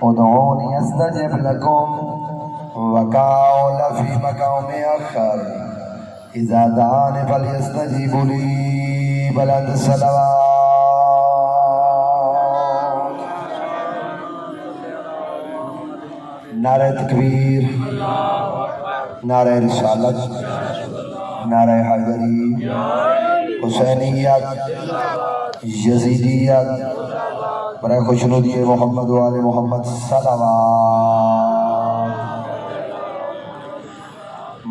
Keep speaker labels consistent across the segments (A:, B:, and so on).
A: ادعوني استجب لكم وقال في مقام آخر اذا دعاني فليستجيبوا لي بلند الصلوات. نعرہ تکبیر، نعرہ رسالت، نعرہ حیدری، حسینیت، یزیدیت، برائے خوشنودی محمد و آل محمد صلوات.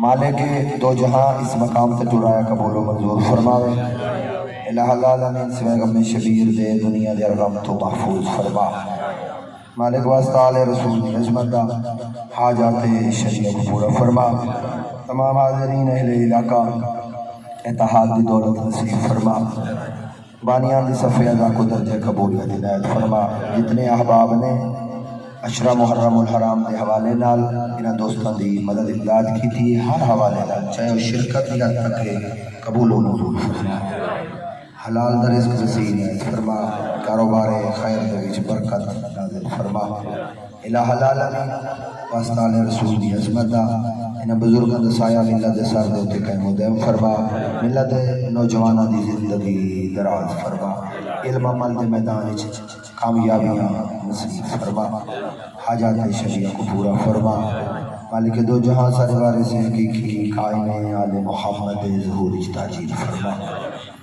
A: مالک دو جہاں اس مقام تے ٹرایا قبول و منظور فرماوے. الہ العالمین سوائے غم شبیر دے دنیا دے غم تو محفوظ فرما. مالک واسطہ آل رسول دی عظمت دا حاجات شریعہ کو پورا فرما. تمام حاضرین اہل علاقہ اتحاد دی دولت نصیب فرما. بانیان دی صفحہ ادا کو درجہ قبولیت عنایت فرما. جتنے احباب نے عشرہ محرم الحرام دے حوالے نال انہاں دوستان دی مدد امداد کی تھی، ہر حوالے نال چاہے شرکت یا تک قبول و منظور فرما. حلال در رزق وسیع عنایت فرما. کاروبار خیر دے وچ برکت نازل فرما. الہ العالمین واسطہ آل رسول دی عظمت دا انہاں بزرگاں دا سایہ ملت دے سر دے اوتے قائم و دائم فرما. ملت دے نوجواناں دی زندگی دراز فرما. علم عمل دے میدان وچ کامیابیاں نصیب فرما. حاجات شریعہ کو پورا فرما. مالک دو جہاں سارے وارث حقیقی قائم آل محمد ظہور تاجیل فرما.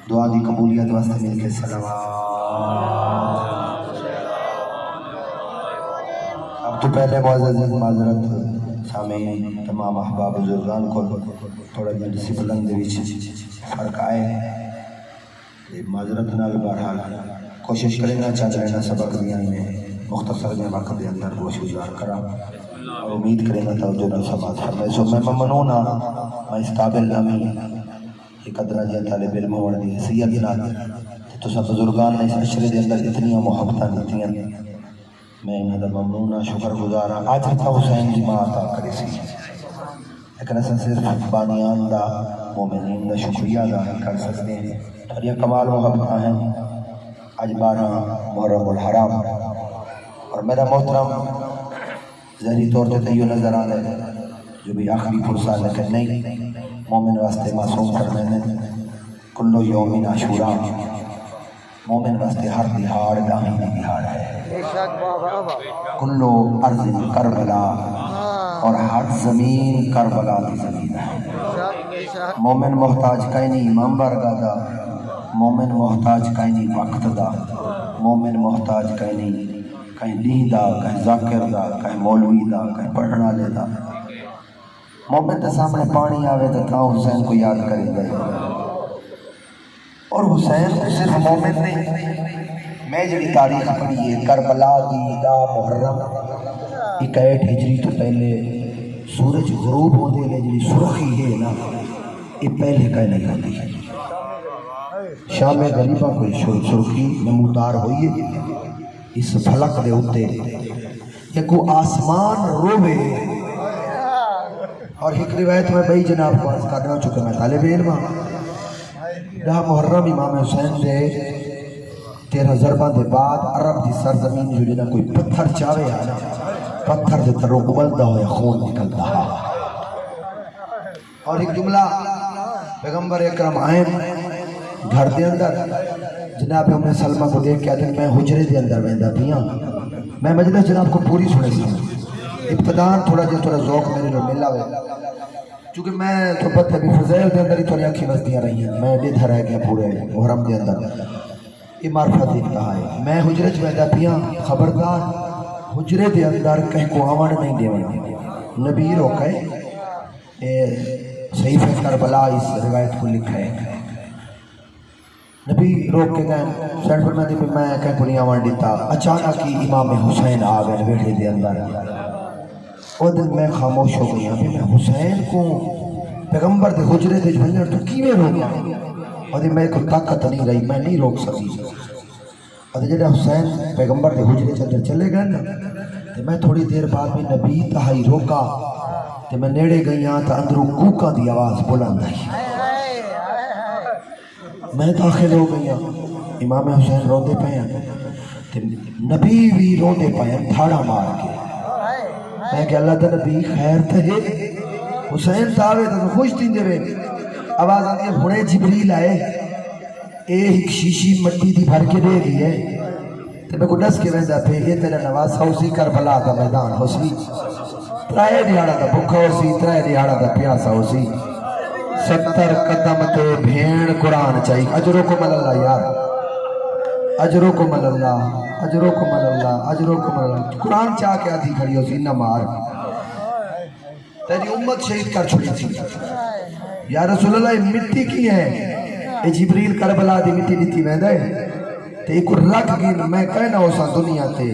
A: دعا دی قبولیت واسطے مل کے صلوات. اب تو پہلے معزز معذرت سامعین تمام احباب بزرگان کو تھوڑا جا ڈسپلن دے وچ فرق آئے. معذرت نال بہرحال کوشش کریں گا چاہتے رہنا سبق دیا میں مختصر میں وقت دے اندر گوش گزار کرا اور امید کریں گا توجہ نال سماعت فرمائے. سو میں ممنون ہاں میں اس قابل نامی ایک درجہ طالب علم ہونے دی حیثیت نال تو سب بزرگان نے اس عشرے دے اندر اتنی محبتاں دتیاں میں انہاں دا ممنون ہاں شکر گزار ہاں. آج رکھا حسین دی ماں عطا کرے سی لیکن اساں صرف بانیان دا مومنین دا شکریہ ادا کر سکتے ہیں. اور یہ کمال محبتاں ہیں. آج 12 محرم الحرام اور میرا محترم ظاہری طور پہ تو یہ نظر آ رہا ہے جو بھی آخری فرصہ لیکن نہیں مومن واسطے معصوم فرمائے ہیں کلو یومین عاشورا. مومن واسطے ہر دہاڑ داہی دہاڑ ہے. کلو ارض کربلا اور ہر زمین کربلا کی زمین ہے. مومن محتاج کہیں نہیں امام برگا دا. مومن محتاج کہیں نہیں وقت دا. مومن محتاج کہیں نہیں کہیں لی دا کہیں ذاکر دا کہیں مولوی دا کہیں پڑھنا لے دا. مومن کے سامنے پانی آوے تو تاں حسین کو یاد کریں گے. اور حسین صرف مومن نہیں. میں جڑی تاریخ پڑھی ہے کربلا دی دا محرم 61 ہجری تو پہلے سورج غروب ہونے لے جڑی سرخی ہے نا یہ پہلے کہیں نہیں ہوتی ہے. شام غریبہ کوئی سرخی نمودار ہوئی ہے اس فلک دے ہوتے کہ کو آسمان روے. اور ایک روایت میں بھائی جناب کو عرض کرنا چکا میں طالب علم جہاں محرم امام حسین دے 13 ضربہ دے بعد عرب دی سرزمین جو جنہ کوئی پتھر چاوے آنا پتھر دے ترو ابلدا ہویا خون نکلتا ہے. اور ایک جملہ پیغمبر اکرم آئے گھر دے اندر جناب ام سلمہ کو دیکھ کے آدھے میں حجرے دے اندر ویندہ پیاں. میں مجلس جناب کو پوری سنے سا ابتدان تھوڑا ذوق میرے لوگ ملا ہوئے چونکہ میں تو پتہ بھی فضائل دے اندر ہی تھوڑی اکھی بستیاں رہی ہیں. میں ڈیدھا رہ گیا پورے محرم دے اندر یہ معرفت انتہا ہے. میں حجرے چ ویندہ پیاں خبردار حجرے دے اندر کہیں کو آوان نہیں دیوان. نبی روکے صحیفہ کربلا اس روایت کو لکھا ہے. نبی روک کے گئے سینٹ پر میں کہیں کو نہیں آوان دیتا. اچانک کی امام حسین آ گئے بیٹھے دے اندر. وہ دن میں خاموش ہو گئی ابھی میں حسین کو پیغمبر دے حجرے دے جھنجر تو کیویں روکا. اور میں کو طاقت نہیں رہی میں نہیں روک سکی. اور جڑا حسین پیغمبر دے حجرے کے اندر چلے گئے نا تو میں تھوڑی دیر بعد بھی نبی تہائی روکا تو میں نیڑے گئی ہاں تو اندروں کوکا دی آواز بلند آئی. میں داخل ہو گئی ہاں. امام حسین روندے پے ہیں نبی بھی روندے پائے تھاڑا مار کے میں کہ اللہ تعالیٰ نبی خیر تھے حسین تاوے تو خوش تھی دے آواز آتی ہے بھوڑے جبریل آئے ایک شیشی مٹی دی بھر کے دے دی ہے تو میں کو ڈس کے ویندہ پہ یہ تیرا نواز ہوسی کربلا دا میدان ہوسی ترائے دیہاڑا دا بکھا ہوسی ترائے دیہاڑا دا پیاسا ہوسی 70 قدم تے بھین قرآن چاہیے اجرکم اللہ یار اجرکم اللہ اجرکم اللہ اجرکم اللہ قرآن چاہ کے آدھی کھڑی ہوسی نہ مار تیری امت شہید کر چھوڑی تھی یا رسول اللہ یہ مٹی کی ہے اے جبریل کربلا دی مٹی دیتی میں دے تے ایک رکھ گی میں کہنا ہو سا دنیا تے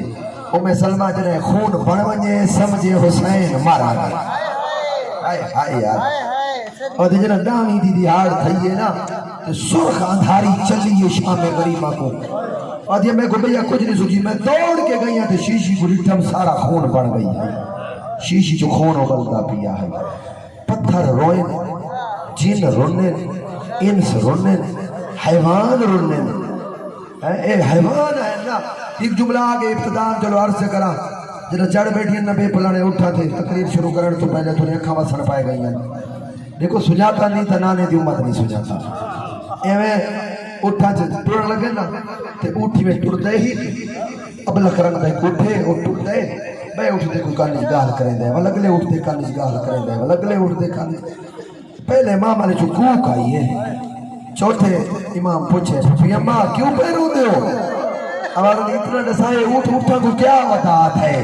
A: میں سلمہ جنہیں خون بڑھونجے سمجھے حسین مارا گئے آئے آئے یار اور جنہیں ڈامی دی ہار تھئیے نا تے سرخ اندھاری چلی یہ شام غریمہ کو اور یہ میں کو بھیا کچھ نہیں سوچی میں دوڑ کے گئی ہیں تے شیشی کو لٹھم سارا خون بڑھ گئی ہے شیشی جو خون اگلتا پیا ہے پتھر روئن جن رونن انس رونن حیوان رونن اے حیوان ہے نا ایک جملہ آگے ابتدان چلو عرض سے کرا جنہا چڑھ بیٹھی نبی پلانے اٹھا تھے تقریر شروع کرنے تو پہلے تو اکھاں وسن پائے گئی ہیں دیکھو سجاتا نہیں تھا نانے دی امت نہیں سجاتا ایویں اٹھا چھے ٹوڑ لگے نا تے اٹھی میں ٹوڑ دے ہی اب لکرن دے اٹھے اور ٹوڑ دے بے اٹھ دے کوئی کانیش گاہل کریں دے ولگلے اٹھ دے کانیش گاہل کریں دے ولگلے اٹھ دے کانیش پہلے امام نے جو کوک آئی ہے چوتھے امام پوچھے پھر اماں کیوں پہ رو دے ہو ہمارا نے اتنا ڈسائے اٹھ اٹھا کو کیا وطاعت ہے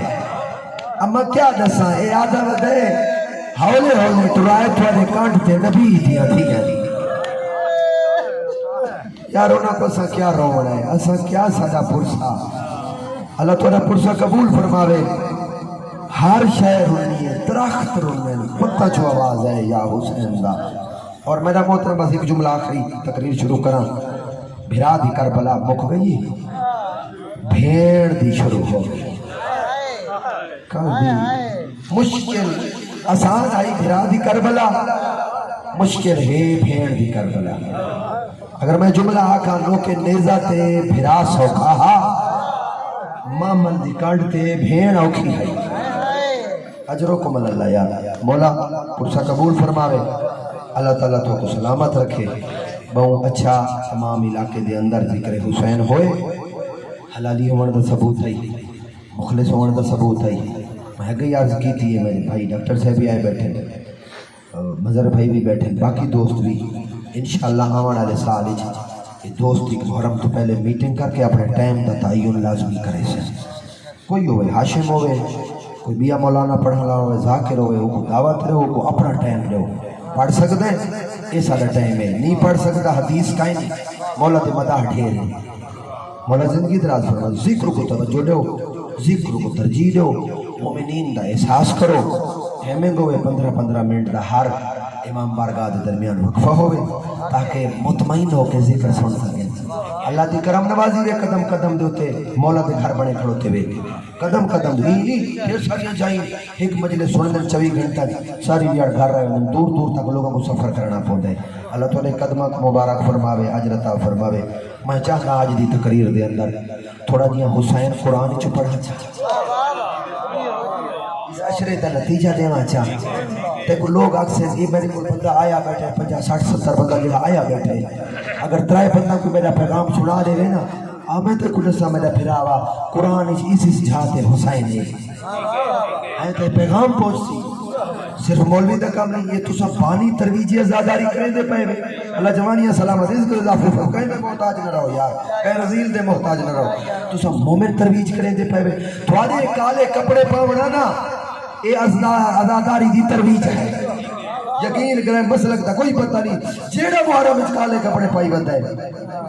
A: اماں کیا ڈسائے اے آدھا ودے ہولے ہولے ٹرائے توارے کانٹ تے نبی دیا تھی گئی یار انہاں کو اسا کیا روڑ ہے اسا کیا سادہ پرسا اللہ تعالیٰ پرسا قبول فرماوے ہر شہر رونی ہے درخت رونی ہے پتہ جو آواز ہے یا حسین دا اور میرا محترم بس ایک جملہ آخری تقریر شروع کرا بھرا دی کربلا مک گئی بھیڑ دی شروع ہو گئی مشکل آسان آئی بھرا دی کربلا مشکل ہے بھیڑ دی کربلا اگر میں جملہ آکھا نو کے نیزہ تے بھرا سوکھا مامن دی کانڈ تے بھیڑ اوکھی ہے اجرکم اللہ یا مولا پرسا قبول فرماوے اللہ تعالیٰ تو کو سلامت رکھے بہوں اچھا تمام علاقے دے اندر ذکر حسین ہوئے حلالی ہونے دا ثبوت ہے مخلص ہونے دا ثبوت ہے میں گئی عرض کی تھی میرے بھائی ڈاکٹر صاحب بھی آئے بیٹھے مظہر بھائی بھی بیٹھے باقی دوست بھی انشاءاللہ آمان علیہ سال یہ دوست ایک محرم تو پہلے میٹنگ کر کے اپنے ٹائم دا تعین لازمی کرے سے کوئی ہوئے حاشم ہوئے کوئی بیا مولانا پڑھنا ہوئے ذاکر ہوئے وہ دعوت رہے وہ اپنا ٹائم لے پڑھ سکتے ہیں یہ سارا ٹائم ہے نہیں پڑھ سکتا حدیث کائیں مولا دے مداح ڈھیر ہے مولا زندگی دراز فرما ذکر کو توجہ دو ذکر کو ترجیح دو مومنین دا احساس کرو ہمیں گوئے 15-15 منٹ دا ہر امام بارگاہ دے درمیان وقفہ ہوئے تاکہ مطمئن ہو کے ذکر سن سکیں اللہ دی کرم نوازی وے قدم قدم دوتے مولا دے گھر بڑے کھڑوتے وے قدم قدم نہیں پھر ساریاں جائیں ایک مجلس سنن 24 گھنٹہ ساری بیار گھر رہے ہیں دور دور تک لوگوں کو سفر کرنا پڑتا ہے اللہ تعالی قدمہ کو مبارک فرماوے اجر عطا فرماوے میں چاہتا آج دی تقریر دے اندر تھوڑا جیاں حسین قرآن چ پڑھا اس عشرے دا نتیجہ دینا چاہ دیکھو لوگ اکثر یہ میرے کو بندہ آیا بیٹھے 50-60-70 بندہ جہاں آیا بیٹھے اگر ترائے بندہ کو میرا پیغام سنا دے رہے نا آمیں تو کچھ ایسا میرا پھراوا قرآن اس جھاتے حسین ہے تے پیغام پہنچتی صرف مولوی دا کام نہیں یہ تو سب پانی ترویجی ازاداری کریں دے پہے اللہ جوانیہ سلامت اس کو اضافہ فرم کہیں میں محتاج نہ رہو یار کہیں رزیل دے محتاج نہ رہو تو سب مومن ترویج کریں دے پہے تو آدھے کالے کپڑے پاوڑا نا اے ازاداری دی ترویج ہے یقین کریں مسلک دا کوئی پتہ نہیں جیڑا محرم اس کالے کپڑے پائی بندہ ہے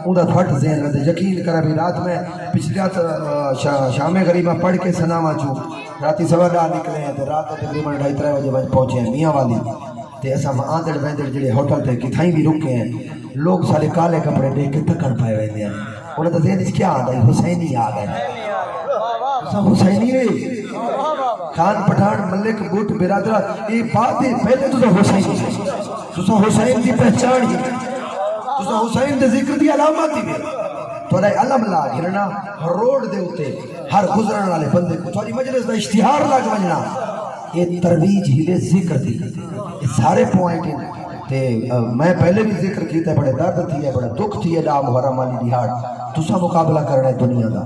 A: اندھا پھٹ ذہن رہتے یقین کریں بھی رات میں پچھلی رات شام غریبہ پڑھ کے سناما چوں راتی سوا ڈال نکلے ہیں رات تقریباً 2:30 بجے پہنچے ہیں میاں والی تے ایسا آندڑ ویندڑ جڑے ہوٹل تے کتھائیں بھی رکے ہیں لوگ سارے کالے کپڑے دیکھ کے تکڑ پائے ویندے ہیں انہیں تو ذہن اس کیا آتا ہے حسینی آ گئے حسینی ہے خان پٹھان ملک بوٹ برادرہ یہ بات ہے پہلے تو حسین ہے تو حسین دی پہچان ہی تو حسین دے ذکر دی علامات ہی ہے تو تھوڑا علم لا گھرنا روڈ دے ہوتے ہر گزرن والے بندے کو تھوڑی مجلس دا اشتہار لگ بننا یہ ترویج ہی دے ذکر دی یہ سارے پوائنٹ ہیں تے میں پہلے بھی ذکر کیتا ہے بڑے درد تھی ہے بڑے دکھ تھی ہے لا محرم علی دیہاڑ تسا مقابلہ کرنا ہے دنیا دا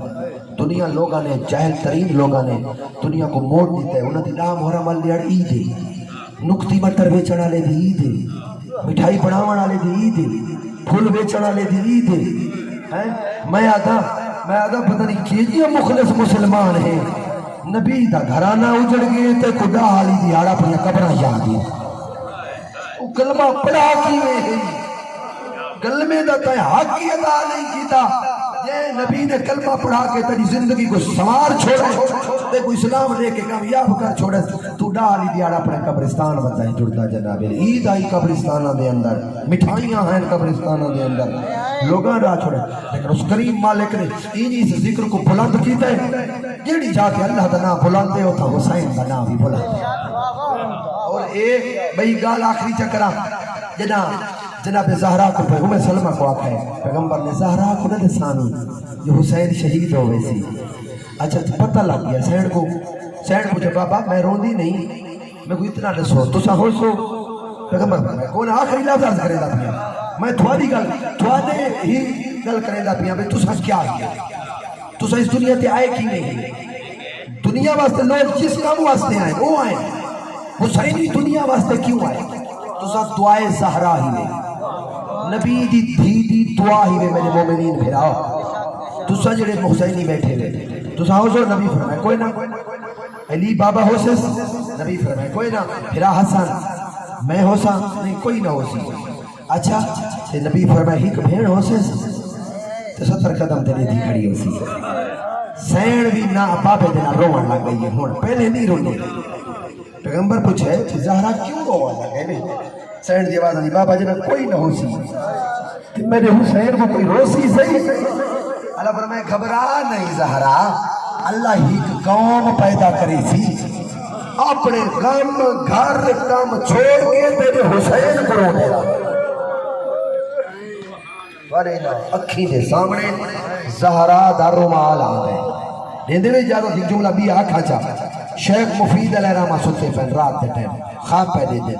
A: دنیا لوگاں نے جاہل ترین لوگاں نے دنیا کو موڑ دیتا ہے انہوں نے لا محرم علی دیہاڑ عید ہے نکتی مٹر بیچن والے دی عید ہے مٹھائی بناون والے دی عید ہے پھول بیچن والے دی عید ہے میں آدھا پتہ نہیں کیجئے مخلص مسلمان ہیں نبی دا گھرانہ اجڑ گئے تے خدا حالی دیہاڑا اپنی قبراں یاد ہے کلمہ پڑھا کیویں ہے کلمے دا تے حق کی ادا نہیں کیتا یہ نبی نے کلمہ پڑھا کے تیری زندگی کو سنوار چھوڑے تے کوئی اسلام لے کے کامیاب کر چھوڑے تو ڈالی دیاڑا اپنے قبرستان وجائی جڑتا جناب عید آئی قبرستانہ دے اندر مٹھائیاں ہیں قبرستانہ دے اندر لوگاں راہ چھوڑے لیکن اس کریم مالک نے انہی سے ذکر کو بلند کیتا ہے جیڑی جا کے اللہ دا نام بلندے ہوتا حسین دا نام بھی بلند اور ایک بھئی گال آخری چکرہ جناب زہرا کو پیغمبر سلمہ کو آکھا ہے پیغمبر نے زہرا کو نہ دسانی جو حسین شہید ہو ویسی اچھا پتہ لگ گیا سینڈ کو جب بابا میں روندی نہیں میں کو اتنا نہ سو تسا ہو سو پیغمبر میں کون آخری لفظ عرض کرے دا پیا میں تھوڑی گل تھوڑے ہی گل کرے دا پیا بھئی تسا کیا کیا تسا اس دنیا تے آئے کی نہیں دنیا واسطے لوگ جس کام واسطے آئے وہ آئے حسینی دنیا واسطے کیوں آئے تسا دعائے زہرا ہی میں نبی دی دھی دعا ہی میں میرے مومنین پھراؤ تسا جڑے حسینی بیٹھے ہوئے تسا ہو سو نبی فرمائے کوئی نہ علی بابا ہو سس نبی فرمائے کوئی نہ پھرا حسن میں ہو سا نہیں کوئی نہ ہو سی اچھا نبی فرمائے ہی بھیڑ ہو سس تو 70 قدم تیرے دی کھڑی ہو سی سین بھی نہ پاپے دینا روان لگ گئی ہے ہون پہلے نہیں رونے پیغمبر پوچھے زہرا کیوں روان لگ گئے سین دی آواز آنی بابا جنہ کوئی نہ ہو سی میرے حسین کو کوئی رو سی صحیح اللہ فرمائے گھبرا نہیں زہرا اللہ ہی قوم پیدا کری سی اپنے غم گھر کام چھوڑ کے تیرے حسین کو رو دینا ورنہ اکھی دے سامنے زہرا دا رومال آدھے دیندے میں جادو تھی جملہ بھی آکھا چاہ شیخ مفید علیہ رحمہ سلطے فین رات دے ٹیم خواب پہ دے دے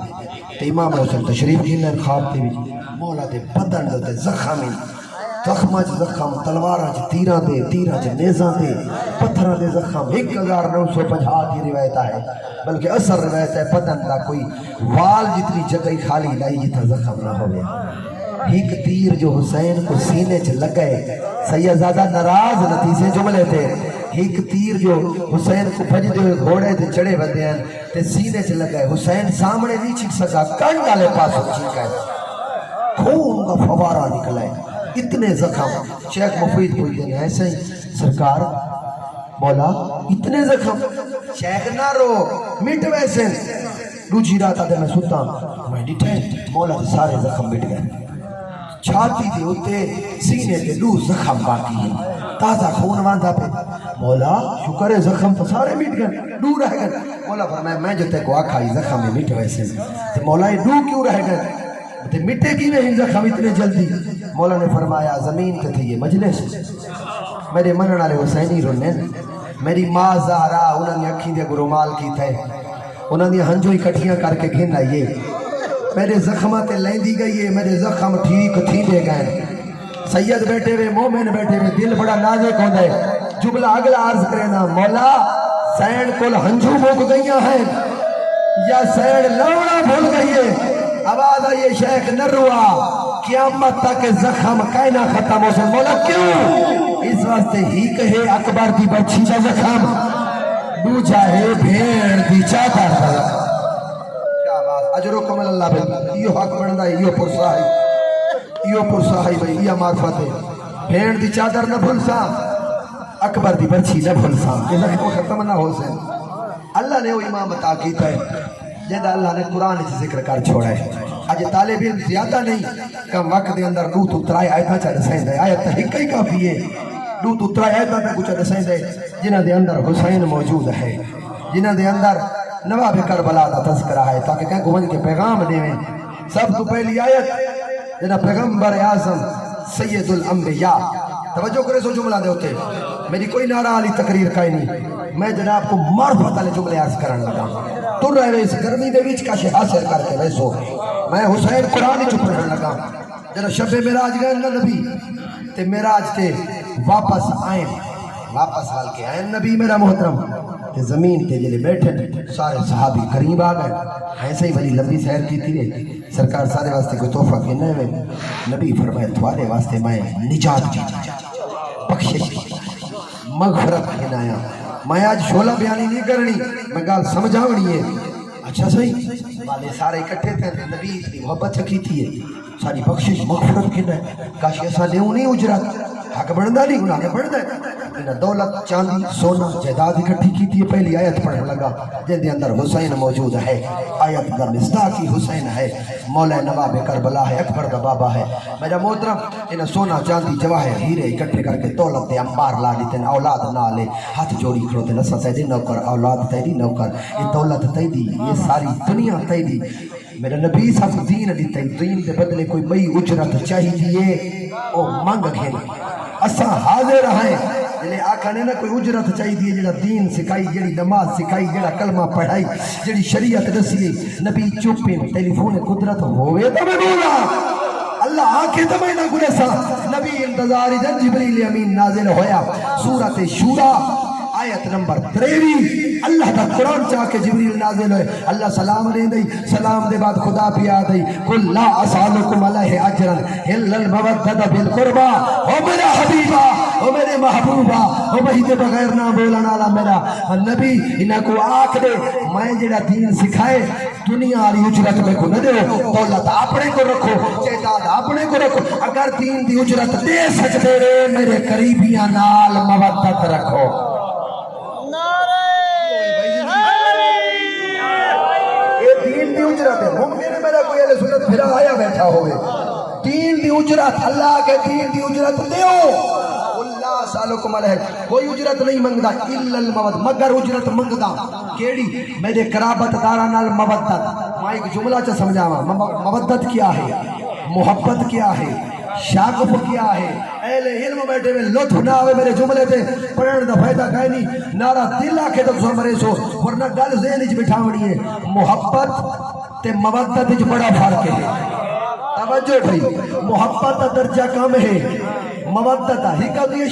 A: تو امام حسین تشریف جنہیں خواب دے بھی مولا دے بدن دے زخمی زخمہ چھ زخم تلوارہ چھ تیرہ چھ نیزہ دے پتھرہ دے زخم 1950 کی روایتہ ہے بلکہ اثر روایت ہے بدن دا کوئی وال جتنی جگہ خالی لائی جتا زخم نہ ہوئے ایک تیر جو حسین کو سینے چھ لگئے سیدزادہ ناراض نتیجے جملے تھے ایک تیر جو حسین کو بھجدے ہوئے گھوڑے تھے چڑے بندے ہیں تے سینے چھ لگئے حسین سامنے نہیں چھک سکا کن ڈالے پاسوں چھکا ہے خون کا فوارہ نکلا ہے اتنے زخم شیخ مفید پوچھتے ہیں ایسے ہی سرکار مولا اتنے زخم شیخ نہ رو مٹ ویسے روچی راتا دے میں ستا میں ڈٹھے مولا دے سارے زخم مٹ گئے چھاتی دے ہوتے سینے دے دو زخم باقی ہیں تازہ خون واندہ پہ مولا شکر ہے زخم تو سارے مٹ گئے دو رہ گئے مولا فرمایا میں جو تے کو آکھا ہی زخم میں مٹ ویسے تو مولا یہ دو کیوں رہ گئے تے مٹے کی نہیں زخم اتنے جلدی مولا نے فرمایا زمین تے تھے یہ مجلس میرے منن والے حسینی رونے میری ماں زہرا انہوں نے اکھی دے گرومال کی تھے انہوں نے ہنجو اکٹھیاں کر کے گھن آئیے میرے زخمہ تے لیندی گئی ہے میرے زخم ٹھیک تھی دے گئے سید بیٹھے ہوئے مومن بیٹھے ہوئے دل بڑا نازک ہوتا ہے جملہ اگلا عرض کرنا مولا سینڈ کل ہنجو موک گئیاں ہیں یا سینڈ لوڑا بھول گئی ہے آواز آئیے شیخ نروا قیامت تک زخم کائنہ ختم ہو سن مولا کیوں اس واسطے ہی کہے اکبر دی بچی جا زخم دو چاہے بھیڑ دی چاہتا ہے اجرکم اللہ بھائی یہ حق بندہ ہے یہ پرساہی بھائی یہ معرفت ہے بھیڑ دی چادر نہ بھلسا اکبر دی بچی نہ بھلسا یہ زخم ختم نہ ہو سن اللہ نے وہ امام عطا کیتا ہے جیدہ اللہ نے قرآن سے ذکر کر چھوڑا ہے آج طالب علم زیادہ نہیں کم وقت دے اندر دو تو ترائی آیتاں چاہ رسائیں دے آیت تحقیق ہی کافی ہے دو تو ترائی آیتاں پہ کچھ رسائیں دے جنہ دے اندر حسین موجود ہے جنہ دے اندر نواب کربلا دا تذکرہ ہے تاکہ کہیں گھومن کے پیغام دے میں سب تو پہلی آیت جنہ پیغمبر اعظم سید الانبیاء توجہ کرے سو جملہ دے ہوتے میری کوئی نعرہ علی تقریر کا ہی نہیں میں جناب کو معرفت والے جملے عرض کرن لگا تر رہے اس گرمی دے وچ کش حاصل کر کے ویسو میں حسین قرآن چپ پڑھن لگا جب شب معراج گئے نا نبی تے معراج تے واپس آئیں واپس حال کے آئیں نبی میرا محترم تے زمین تے جلے بیٹھے سارے صحابی قریب آ گئے ایسے ہی بڑی لمبی سیر کی تھی سرکار سارے واسطے کوئی تحفہ کہنے ہوئے نبی فرمائے تھوارے واسطے میں نجات کی بخشش مغفرت کہنا آیا میں آج شولہ بیانی نہیں کرنی میں گال سمجھاونی ہے اچھا صحیح والے سارے اکٹھے تھے نبی اتنی محبت سے کی تھی ساری بخشش مغفرت کہنا ہے کاش ایسا لیوں نہیں اجرت حق بڑھنا نہیں انہاں نے بڑھنا ہے انہاں دولت چاندی سونا جائیداد اکٹھی کی تھی پہلی آیت پڑھنے لگا جن دے اندر حسین موجود ہے آیت کا مصداقی حسین ہے مولا نواب کربلا ہے اکبر دا بابا ہے میرا محترم انہاں سونا چاندی جواہر ہیرے اکٹھے کر کے دولت دے انبار لا دیتے اولاد نہ لے ہاتھ جوڑی کھڑوتے نسا تیری نوکر اولاد تیری نوکر یہ دولت تیری یہ ساری دنیا تیری میرا نبی صاحب دین دیتا ہے دین دے بدلے کوئی بئی اجرت چاہیے او منگ کھینا اسا حاضر ہیں جنہیں آقا نے نا کوئی اجرت چاہیے جڑا دین سکھائی جڑی نماز سکھائی جڑا کلمہ پڑھائی جڑی شریعت دسی نبی چپیں ٹیلی فون قدرت ہوئے تو میں بولا اللہ آنکھیں تو میں نہ گلے سا نبی انتظاری جن جبریل امین نازل ہویا سورت شورا آیت نمبر 23 اللہ کا قرآن چاہ کے جبریل نازل ہوئے اللہ سلام دے دی سلام دے بعد خدا پی آدھئی قل لا اسالکم علیہ اجرا الا المودۃ بالقربى او میرا حبیبہ او میرے محبوبہ او وہی دے بغیر نہ بولن والا میرا نبی انہاں کو آکھ دے میں جڑا دین سکھائے دنیا والی اجرت میں کو نہ دے دولت اپنے کو رکھو جائیداد اپنے کو رکھو اگر دین دی اجرت دے سکتے رے میرے قریبیاں نال مودت رکھو ممکن ہے میرا کوئی اہل سنت پھرا آیا بیٹھا ہوئے دین دی اجرت اللہ کے دین دی اجرت دیو اللہ سالکم علیہ کوئی اجرت نہیں منگدا الا المود مگر اجرت منگدا کیڑی میرے قرابت داراں نال مودت میں ایک جملہ چ سمجھاواں مودت کیا ہے محبت کیا ہے شاغف کیا ہے اہل علم بیٹھے میں لطف نہ آوے میرے جملے تے پڑھن دا فائدہ کہیں نہیں نارا دل آکھے تو سمرے سو ورنہ گل ذہن وچ بٹھاونی ہے محبت تے مودت وچ بڑا فرق ہے توجہ بھائی محبت کا درجہ کم ہے مودت ہی کبھی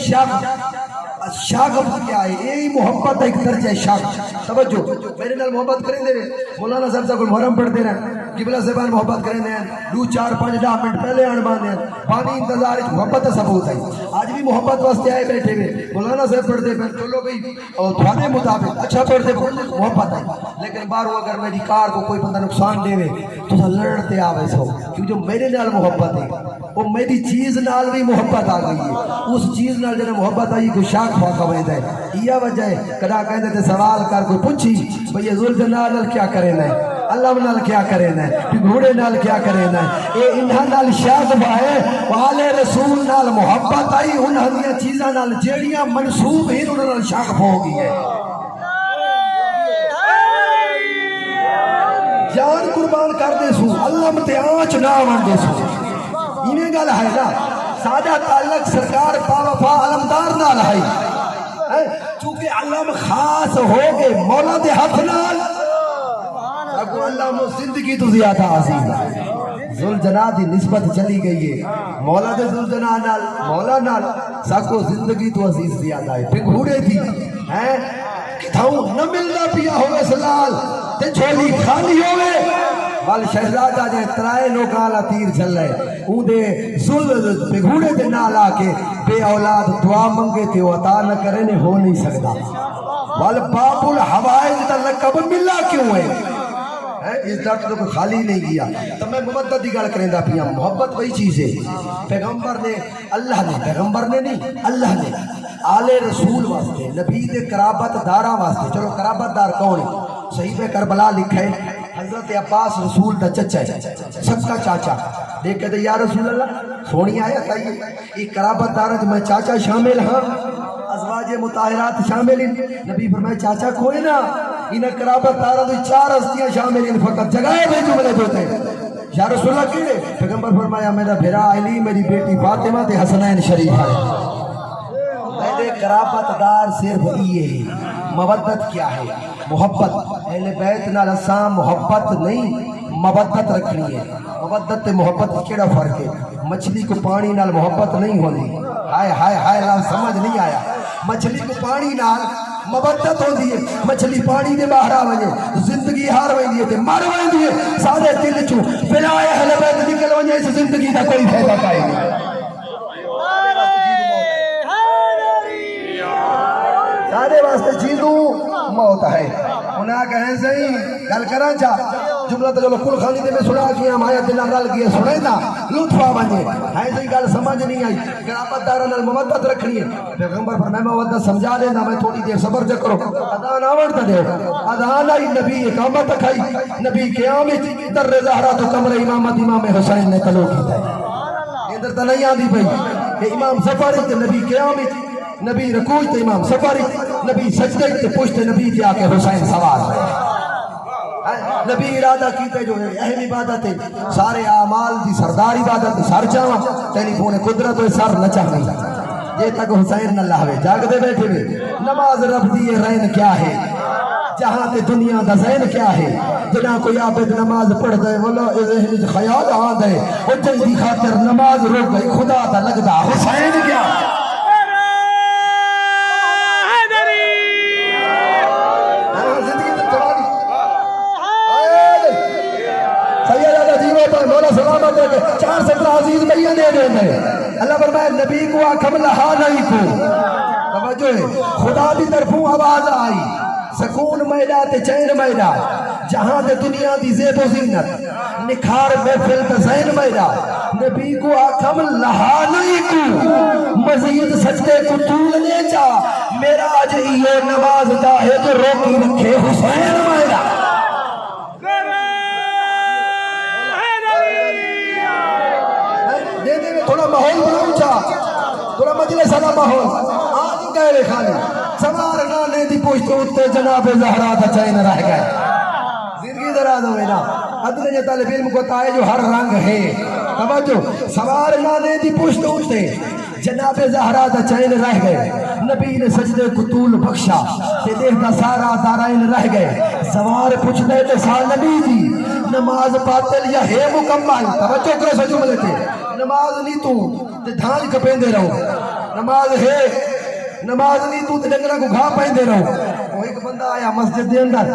A: شاغف کیا ہے یہی محبت ایک درجہ شاغف توجہ میرے نال محبت کریں دے مولانا صاحب کو محرم پڑھتے رہے قبلہ صاحبان محبت کریں دے 2 4 5 10 منٹ پہلے آن باندھے پانی انتظار محبت ثبوت ہے آج بھی محبت واسطے آئے بیٹھے ہوئے مولانا صاحب پڑھتے پھر چلو بھائی اور تھوڑے مطابق اچھا پڑھتے محبت ہے لیکن بارو اگر میری کار کو کوئی بندہ نقصان دے تو لڑتے آوے سو کیوں جو میرے نال محبت ہے وہ میری چیز نال بھی محبت آ گئی ہے اس چیز نال جنہیں محبت آئی کوئی شاک فاقہ ویدہ ہے یہ وجہ ہے کدا کہتے تھے سوال کر کوئی پوچھی بھئی یہ ذوالجلال نال کیا کرنا ہے اللہ نال کیا کرنا ہے گھوڑے نال کیا کرنا ہے اے انہاں نال شاغف ہے والے رسول نال محبت آئی انہاں دیا چیزاں نال جیڑیاں منسوب ہیں انہاں نال شاغف ہو گئی ہے جان قربان کر دے سو اللہ متے آنچ نہ مان دے سو انہیں گل ہے نا سادہ تعلق سرکار پاوفا علمدار نال ہے چونکہ علم خاص ہو گئے مولا دے ہاتھ نال ابو اللہ مو زندگی تو زیادہ عظیم ہے ذوالجلال دی نسبت چلی گئی ہے مولا دے ذوالجلال نال مولا نال ساکو زندگی تو عزیز زیادہ ہے پھنگوڑے تھی ہیں کتھاؤں نہ ملنا پیا ہوئے سلال تے چھولی خالی ہوئے وال شہزادہ جے ترائے لوکالا تیر چل رہے اون دے ذل پھنگوڑے دے نال آ کے بے اولاد دعا منگے تے وہ عطا نہ کرے نے ہو نہیں سکتا وال باب الحوائج دا لقب ملا کیوں ہے اس درد تو کوئی خالی نہیں کیا تو میں محبت دی گل کریں دا پیا محبت وہی چیز ہے پیغمبر نے اللہ نے پیغمبر نے نہیں اللہ نے آل رسول واسطے نبی دے قرابت دارا واسطے چلو قرابت دار کون ہے صحیح کربلا لکھا ہے حضرت عباس رسول دا چچا ہے سب کا چاچا دیکھ کہتے یا رسول اللہ سونی آیا تائیے یہ قرابت دارا جو میں چاچا شامل ہاں ازواج مطاہرات شامل ہیں نبی فرمائے چاچا کوئی نہ انہیں قرابت دارا تو 4 ہستیاں شامل ہیں فقط جگائے بھائی جملے دوتے یا رسول اللہ کیڑے پیغمبر فرمایا میرا بھیرا علی میری بیٹی فاطمہ تے حسنین شریف ہے قرابت دار صرف یہ مودت کیا ہے محبت اہل بیت نال اساں محبت نہیں مودت رکھنی ہے مودت تے محبت کیڑا فرق ہے مچھلی کو پانی نال محبت نہیں ہوندی ہائے ہائے ہائے لفظ سمجھ نہیں آیا مچھلی کو پانی نال مودت ہوندی ہے مچھلی پانی دے باہر آ وجے زندگی ہار ویندی ہے تے مر ویندی ہے سارے دل چوں بلا اہل بیت نکل وجے اس زندگی دا کوئی فائدہ کائے نہیں سارے واسطے جیدوں موت ہے انہاں کہیں صحیح گل کراں چا جملہ تو چلو کل خانی دے میں سنا کیا مایا دل رل کیا سنے نا لطفا بنے ہے صحیح گل سمجھ نہیں آئی قرابت داران المودت رکھنی ہے پیغمبر پر میں مودت سمجھا دینا میں تھوڑی دیر صبر سے کرو اذان آورتا دے اذان آئی نبی اقامت کھائی نبی قیامت در زہرہ تو کمر امامت امام حسین نے تلو کی ہے ادھر تو نہیں آدھی بھئی کہ امام سفاری تے نبی قیامت نبی رکوع تے امام سفاری نبی سجدے تے پشت نبی تے آکے حسین سوار ہے نبی ارادہ کیتے جو اہم عبادت ہے سارے اعمال دی سردار عبادت سر چاواں تیری پونے قدرت ہوئے سر نہ چاہنی یہ تک حسین نہ لاہوے جاگ دے بیٹھے ہوئے نماز رب دی رین کیا ہے جہاں تے دنیا دا زین کیا ہے جنا کوئی عابد نماز پڑھ دے واللہ ذہن خیال آ دے وہ جلدی خاطر نماز روک گئی خدا دا لگدا حسین کیا مولا سلامت ہے کہ 4 سطرہ عزیز بھئیہ دے دیں گے اللہ فرمائے نبی کو آکھم لہا نہیں کو توجہ ہے خدا دی طرفوں آواز آئی سکون میدہ تے چین میدہ جہاں دے دنیا دی زیب و زینت نکھار محفل تے زین میدہ نبی کو آکھم لہا نہیں کو مزید سجدے کو طول لے جا میرا آج یہ نماز دا ہے جو روکی رکھے حسین میدہ تھوڑا ماحول بناؤں چاہ تھوڑا مجلس والا ماحول آج کہہ رہے خالی سوار نانے دی پوچھتے ہوتے جناب زہرا دا چین رہ گئے زندگی دراز ہوئے نا عدل یہ طالب علم کو تائے جو ہر رنگ ہے توجہ سوار نانے دی پوچھتے ہوتے جناب زہرا دا چین رہ گئے نبی نے سجدے کو طول بخشا تے دیکھتا سارا دارائن رہ گئے سوار پوچھتے تے سال نبی دی نماز باطل یا ہے مکمل توجہ کرو سجو ملے تھے نماز نہیں تو تے دھان کپین دے رہو نماز ہے نماز نہیں تو تے ڈنگرہ کو گھا پہن دے رہو وہ ایک بندہ آیا مسجد دے اندر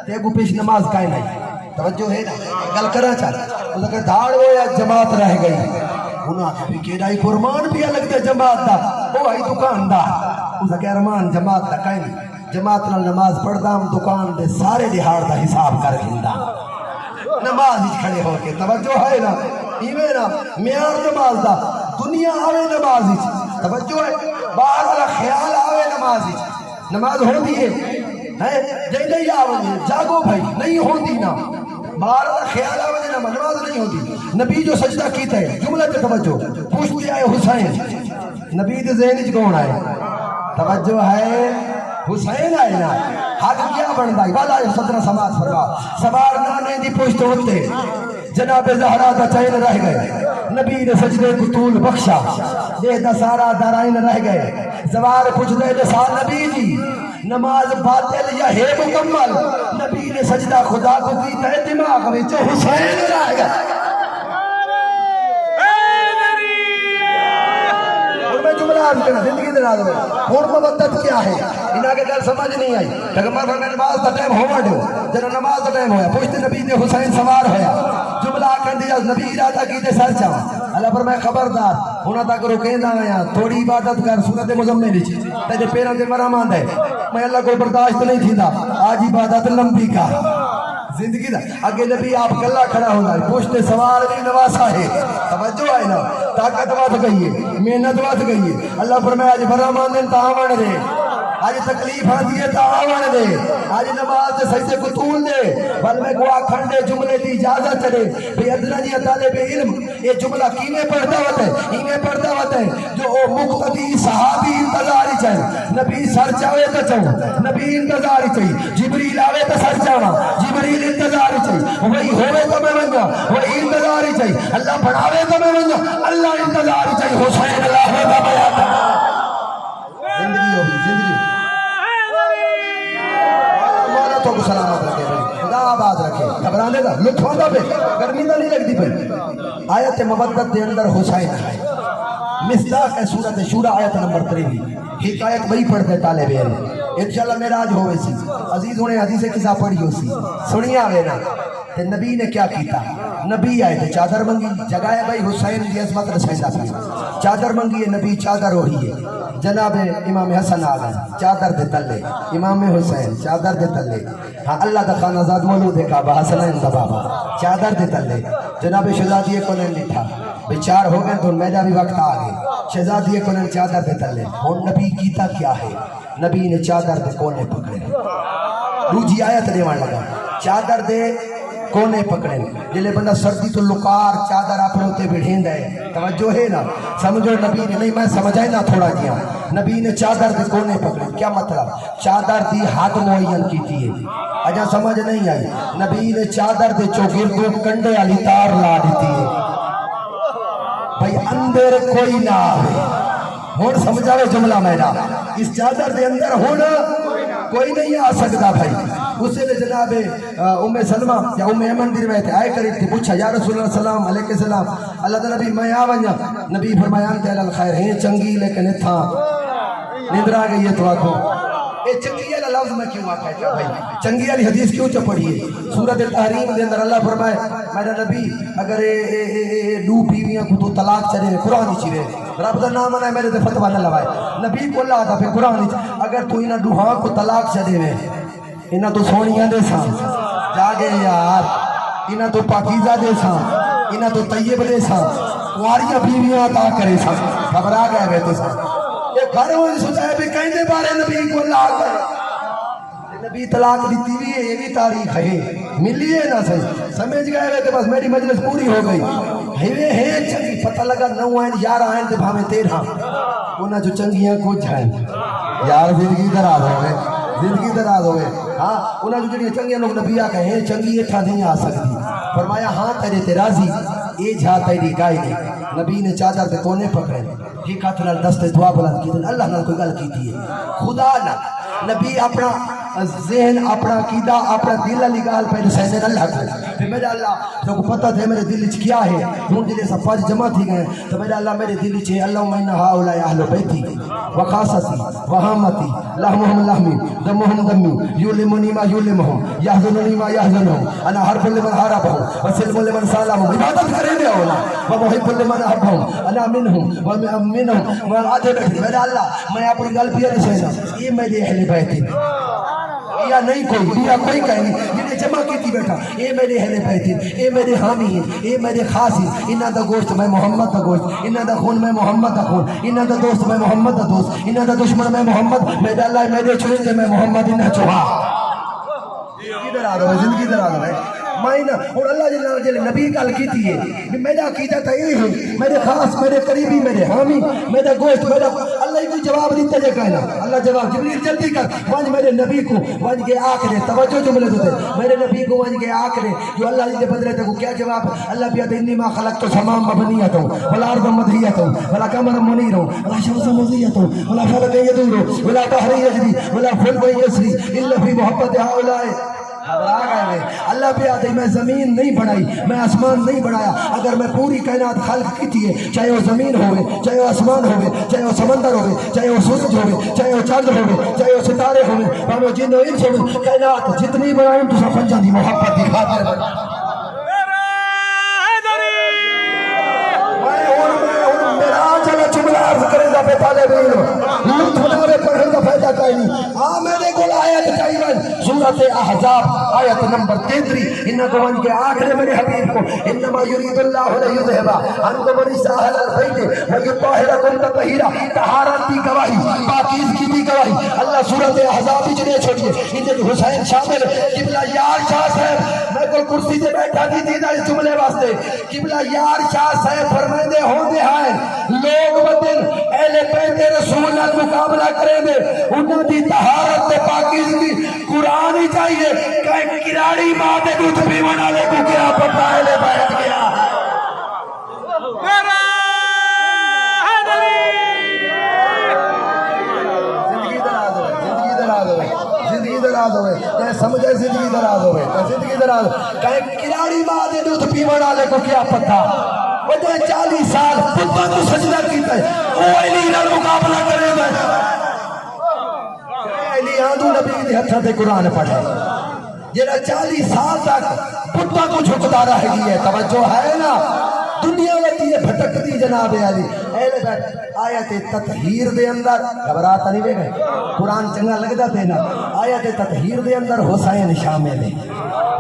A: تے کو پیش نماز کائیں نہیں توجہ ہے نا گل کرنا چاہتا اس کہ دھاڑ ہو یا جماعت رہ گئی انہاں کبھی کیڑائی قرمان بھی الگ دے جماعت دا وہ آئی دکان دا اس کہ ارمان جماعت دا کائیں نہیں جماعت نال نماز پڑھدا ہم دکان دے سارے دہاڑ دا حساب کر گھندا نماز ہی کھڑے ہو کے توجہ ہے نا ایویں نا میار نماز دا دنیا آوے نماز ہی توجہ ہے باہر والا خیال آوے نماز ہی نماز ہوتی ہے جے نہیں آوے جاگو بھائی نہیں ہوتی نا باہر والا خیال آوے نماز نہیں ہوتی نبی جو سجدہ کیتا ہے جملہ تے توجہ پوچھتے آئے حسین نبی دے ذہن وچ کون آئے توجہ ہے حسین آئے نا حق کیا بندا ہے والا صدر سماعت فرما سوار نانے دی پوچھتے ہوتے جناب زہرا دا چین رہ گئے نبی نے سجدے کو طول بخشا دیکھتا سارا دارائن رہ گئے زوار پوچھتے دے سال نبی جی نماز باطل یا ہے مکمل نبی نے سجدہ خدا کو کیتا ہے دماغ میں جو حسین رہ گئے زندگی دراز میں اور مودت کیا ہے انہاں کے گل سمجھ نہیں آئی پیغمبر فرمایا نماز دا ٹائم ہوا ڈو جب نماز دا ٹائم ہویا پوچھتے نبی نے حسین سوار ہویا جملہ آکھن دیا نبی ارادہ کیتے سر چاہاں اللہ فرمایا خبردار ہونا تک رکیندا آیا تھوڑی عبادت کر سورت مزمل وچ تے پیراں تے مرام آندا ہے میں اللہ کو برداشت نہیں تھیندا آج عبادت لمبی کا زندگی دا اگے نبی آپ کلا کھڑا ہونا ہے پوچھتے سوال بھی نواسا ہے توجہ ہے نا طاقت وات گئی ہے محنت وات گئی ہے اللہ فرمایا آج برہمان دن تاوان دے آج تکلیف آدھی ہے تاوان دے آج نماز دے سجدے کو طول دے بل میں کو آکھن دے جملے دی اجازت چلے بھئی ادنا جی طالب علم یہ جملہ کیویں پڑھتا ہوتا ہے ایویں پڑھتا ہوتا ہے جو او مقتدی صحابی انتظار ہی چاہے نبی سر چاہے تو چاہو نبی انتظار ہی چاہیے جبریل آوے تو سر چاہنا جبریل انتظار ہی چاہیے وہی ہوئے تو میں بنگا وہی انتظار ہی چاہیے اللہ پڑھاوے تو میں بنگا اللہ انتظار ہی چاہیے حسین اللہ کا بیان زندگی زندگی ہوگی زندگی مولا تو کو سلامت رکھے بھائی خدا آباد رکھے گھبرانے کا لطف آتا پہ گرمی نہ نہیں لگتی پہ آیت مودت دے اندر حسین ہے مصداق ہے سورت شورا آیت نمبر 3 حکایت وہی پڑھتے طالب علم انشاءاللہ معراج ہوئے سی عزیز ہونے حدیث قصہ پڑھی ہو سی سنیا آوے نا تے نبی نے کیا کیتا نبی آئے تھے چادر منگی جگائے بھائی حسین دی عظمت رسائندہ پہ چادر منگی ہے نبی چادر ہو رہی ہے جناب امام حسن آگئے چادر دے تلے امام حسین چادر دے تلے ہاں اللہ دا خانہ زاد مولود ہے کعبہ حسنین دا بابا چادر دے تلے جناب شہزادی کو نے لٹھا بیچار ہو گئے تو میرا بھی وقت آگئے شہزادی کو نے چادر دے تلے اور نبی کیتا کیا ہے نبی نے چادر دے کونے پکڑے دوجی آیت دیوان لگا چادر دے کونے پکڑے جلے بندہ سردی تو لکار چادر اپنے ہوتے بڑھین دے توجہ ہے نا سمجھو نبی نے نہیں میں سمجھائے نا تھوڑا دیا نبی نے چادر دے کونے پکڑے کیا مطلب چادر دی حد معین کی تھی اجا سمجھ نہیں آئی نبی نے چادر دے چوگردوں کنڈے علی تار لا دیتی ہے بھئی اندر کوئی نہ آئے ہون سمجھاوے جملہ میرا اس چادر دے اندر ہونا کوئی نہیں آ سکتا بھائی اسے نے جناب ام سلمہ یا ام ایمن دی روایت آئے قریب تھی پوچھا یا رسول اللہ سلام علیہ السلام اللہ تعالی نبی میں آونیا نبی فرمایا انت علی الخیر ہیں چنگی لیکن اتھا نیندر آ گئی ہے تو آکھو اے چنگی علی لفظ میں کیوں آکھا ہے بھائی چنگی علی حدیث کیوں چا پڑھیے سورۃ التحریم دے اندر اللہ فرمائے میرا نبی اگر دو بیویاں کو تو طلاق چلے قرآن ہی چیرے رب دا نام ہے میرے دے فتوہ نہ لوائے نبی کو اللہ تھا پھر قرآن ہی اگر تو انہاں دوہاں کو طلاق چلے میں انہاں تو سونیاں دے سان جاگے یار انہاں تو پاکیزہ دے سان انہاں تو طیب دے سان کواریاں بیویاں عطا کرے سان خبرا گئے گئے تو سان یہ گھر ہوئی سوچا ہے بھی کہیں دے بارے نبی کو اللہ کرے نبی طلاق دیتی بھی ہے یہ بھی تاریخ ہے ملی ہے نا صحیح سمجھ گئے گئے بس میری مجلس پوری ہو گئی ہیوے ہیں چنگی پتہ لگا 9 آئین 11 آئین تے بھامے 13 انہاں جو چنگیاں کچھ ہیں یار زندگی دراز ہو گئے زندگی دراز ہو گئے ہاں انہاں جو جڑی چنگیاں لوگ نبی آ کہیں چنگی اتھا نہیں آ سکتی فرمایا ہاں تیرے تے راضی اے جھا تیری گائے دی نبی نے چادر تے کونے پکڑے ٹھیک ہاتھ نال دست دعا بلند کی اللہ نال کوئی گل کیتی ہے خدا نہ نبی اپنا ذہن اپنا عقیدہ اپنا دل علی گال پہ سیدن اللہ کو پھر میرا اللہ تو کو پتہ تھے میرے دل وچ کیا ہے ہن دل سب پاج جمع تھی گئے تو میرا اللہ میرے دل وچ اللہم ان ہؤلاء اہل بیتی وخاصتی وہامتی لحمہم لحمی دمہم دمی یلمنی ما یلمہم یحزننی ما یحزنہم انا حرب لمن حاربہم وسلم لمن سالمہم عبادت کرے دے اولا ومحب لمن احبہم انا منہم ومنہم وعدد میرا اللہ میں اپنی گل پیے سینا یہ میرے اہل بیتی یا نہیں کوئی یا کوئی کہیں نہیں یہ جمع کی تھی بیٹھا اے میرے اہل بیت ہیں اے میرے حامی ہیں اے میرے خاص ہیں انہاں دا گوشت میں محمد دا گوشت انہاں دا خون میں محمد دا خون انہاں دا دوست میں محمد دا دوست انہاں دا دشمن میں محمد میرے اللہ میرے چوئنجے میں محمد انہاں چوہا ادھر آ رہا ہے زندگی ادھر آ رہا ہے مائنہ اور اللہ جل نبی کال کی تھی ہے میرا عقیدہ تھا یہ ہے میرے خاص میرے قریبی میرے حامی میرا گوشت میرا اللہ کو جواب دیتا جائے کہنا اللہ جواب جبریل جلدی کر وانج میرے نبی کو وانج کے آخرے توجہ جملے دیتے میرے نبی کو وانج کے آخرے جو اللہ جل بدلے تھے کو کیا جواب اللہ بیاد انی ما خلقت سمام مبنیت ہوں ولا عرض مدھیت ہوں ولا کمر منیر ہوں ولا شمس مضیت ہوں ولا فلق یدور ہوں ولا بحر یجری ولا فلق یسری الا فی محبت ہؤلاء اللہ پہ آتے میں زمین نہیں بڑھائی میں آسمان نہیں بڑھایا اگر میں پوری کائنات خلق کی تھی چاہے وہ زمین ہوئے چاہے وہ آسمان ہوئے چاہے وہ سمندر ہوئے چاہے وہ سورج ہوئے چاہے وہ چاند ہوئے چاہے وہ ستارے ہوئے ہم وہ جن و انس ہوئے کائنات جتنی بڑھائیں تو سب پنجا دی محبت دی خاطر بڑھائیں پہ طالب علم لطف نارے پڑھنے کا فائدہ کہیں نہیں میرے کو آیت چاہیے سورۃ احزاب آیت نمبر 33 انہاں کو ان کے آخر میرے حبیب کو انما یرید اللہ لیذھب عنکم الرجس اہل البیت ویطہرکم تطہیرا طہارت کی گواہی پاکیزگی کی گواہی اللہ سورۃ احزاب وچ دے چھوڑیے ان حسین شامل قبلہ یار شاہ صاحب میں کوئی کرسی تے بیٹھا دی تھی اس جملے واسطے قبلہ یار شاہ صاحب فرمائندے ہوندے ہیں لوگ بدن اہل بیت رسول اللہ مقابلہ کریں دے انہوں دی طہارت تے پاکیزگی قرآن ہی چاہیے کہ کراڑی ماں دے دودھ بھی بنا لے کو کیا پتہ اہل بیت گیا سمجھے زندگی دراز ہوئے زندگی دراز کہیں کلاڑی ماں دے دودھ پیون والے کو کیا پتہ وجہ 40 سال بتوں کو سجدہ کیتا ہے وہ علی نال مقابلہ کرے گا علی آدھو نبی دے ہتھاں تے قرآن پڑھے جڑا 40 سال تک بتوں کو جھکتا رہ گئی ہے توجہ ہے نا دنیا وتی ہے بھٹکتی جناب علی اہل بیت آیت تطہیر دے اندر گھبراہٹ نہیں وے گئے قرآن چنگا لگدا تے نا آیت تطہیر دے اندر حسین شامل ہے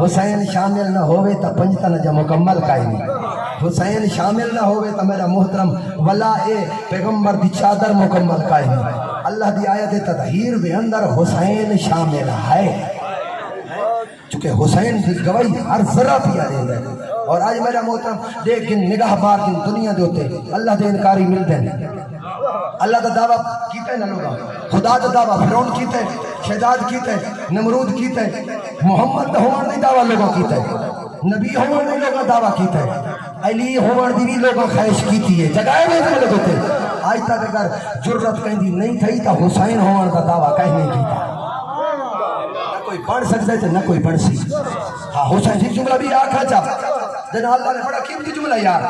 A: حسین شامل نہ ہوئے تا پنجتن جا مکمل کائے نہیں حسین شامل نہ ہوئے تا میرا محترم ولا اے پیغمبر دی چادر مکمل کائے نہیں اللہ دی آیت تطہیر دے اندر حسین شامل ہے چونکہ حسین کی گواہی ہر ذرہ پیا دے گا اور آج میرا محترم لیکن نگاہ بار دن دنیا دے ہوتے اللہ دے انکاری ملتے ہیں اللہ دا دعویٰ کیتا ہے نہ لوگا خدا دا دعویٰ فرعون کیتا ہے شہداد کیتا ہے نمرود کیتا ہے محمد دا ہومن دی دعویٰ لوگا کیتا ہے نبی ہومن دی لوگا دعویٰ کیتا ہے علی ہومن دی بھی لوگا خواہش کیتی ہے جگائے میں دے لوگ ہوتے آج تک اگر جرت کہیں دی نہیں تھئی تا حسین ہومن دا دعویٰ کہیں نہیں کیتا کوئی پڑھ سکتا ہے نہ کوئی پڑھ سی ہاں حسین جی جملہ بھی آکھا چاہ جنہا اللہ نے بڑا قیمتی جملہ یار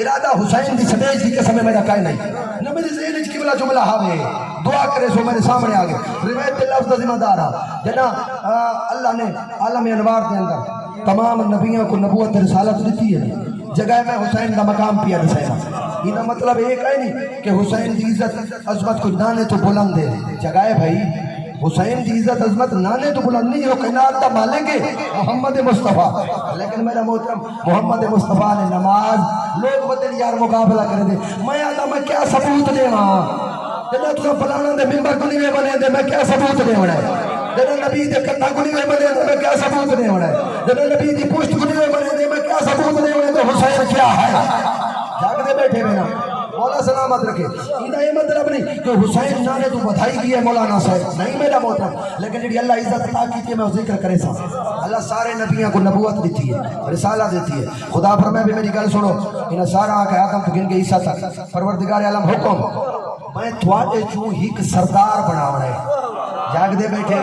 A: ارادہ حسین دی سمیج دی قسم میرا کائے نہیں نہ میری ذہن کی بلا جملہ ہاوے دعا کرے سو میرے سامنے آگے روایت لفظ ذمہ دار جنہا اللہ نے عالم انوار دے اندر تمام نبیوں کو نبوت رسالت دیتی ہے جگہ میں حسین دا مقام پیا نسائنا یہ مطلب ایک ہے نہیں کہ حسین دی عزت عظمت کو نانے تو بلند دے جگہ بھائی حسین کی عزت عظمت نانے تو بلند نہیں ہو کائنات دا مالک ہے محمد مصطفیٰ لیکن میرا محترم محمد مصطفیٰ نے نماز لوگ بدل یار مقابلہ کرے دے میں آدھا میں کیا ثبوت دے وہاں جنہا تُسا فلانا دے ممبر کو نہیں بنے دے میں کیا ثبوت دے وڑا ہے جنہا نبی دے کتھا کو نہیں بنے دے میں کیا ثبوت دے وڑا ہے جنہا نبی دی پوشت کو نہیں بنے دے میں کیا ثبوت دے وڑا ہے تو حسین کیا ہے جاگ دے بیٹھے بینا مولا سلامت رکھے انہا یہ مطلب نہیں کہ حسین نانے تو بدھائی کی ہے مولانا صاحب نہیں میرا محترم لیکن جڑی اللہ عزت عطا کی ہے میں ذکر کرے سا اللہ سارے نبیوں کو نبوت دیتی ہے رسالہ دیتی ہے خدا فرمائے بھی میری گل سنو انہا سارا آگے آدم تو گن کے عیسیٰ تک پروردگار عالم حکم میں تھواتے چوں ہیک سردار بناونا ہے جاگ دے بیٹھے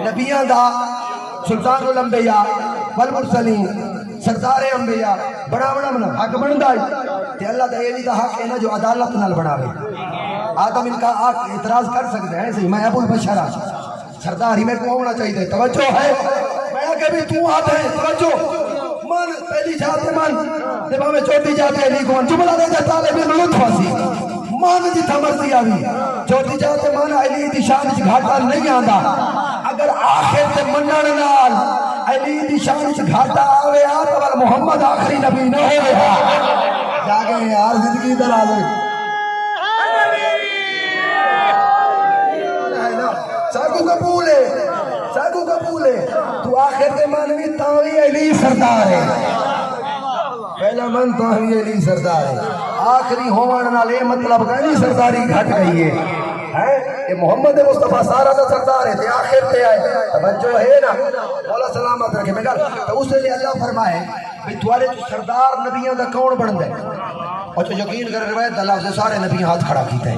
A: نبیان دا سلطان الانبیاء والمرسلین سردار انبیاء بناونا منا حق بندائی تے اللہ دا یہ بھی دا حق ہے نا جو عدالت نال بناوے آدم ان کا اعتراض کر سکتے ہیں ایسے ہی میں ابو البشر سرداری میں کو ہونا چاہیے توجہ ہے میں آگے بھی تو آتا ہے توجہ من پہلی جاتے من جب ہمیں چوٹی جاتے ہیں نہیں کون جملہ دے دیتا لے بھی ملت فاسی مان جی تھمرتی آوی چوٹی جاتے من علی دی شان چھ گھاٹا نہیں آندا اگر آخر تے منن نال علی دی شان چھ گھاٹا آوے آتا محمد آخری نبی نہ ہوئے جاگے یار زندگی در آلے ساکو قبول ہے تو آخر دے مانوی تاوی علی سردار ہے پہلا من تاوی علی سردار ہے آخری ہومان نالے مطلب کہ علی سرداری گھٹ گئی ہے یہ محمد مصطفیٰ سارا دا سردار ہے تے آخر تے آئے توجہ ہے نا مولا سلامت رکھے میں کہا تو اس لئے اللہ فرمائے کہ توارے جو سردار نبیوں دا کون بڑھن دے اور جو یقین کر روایت اللہ سے سارے نبی ہاتھ کھڑا کیتا ہے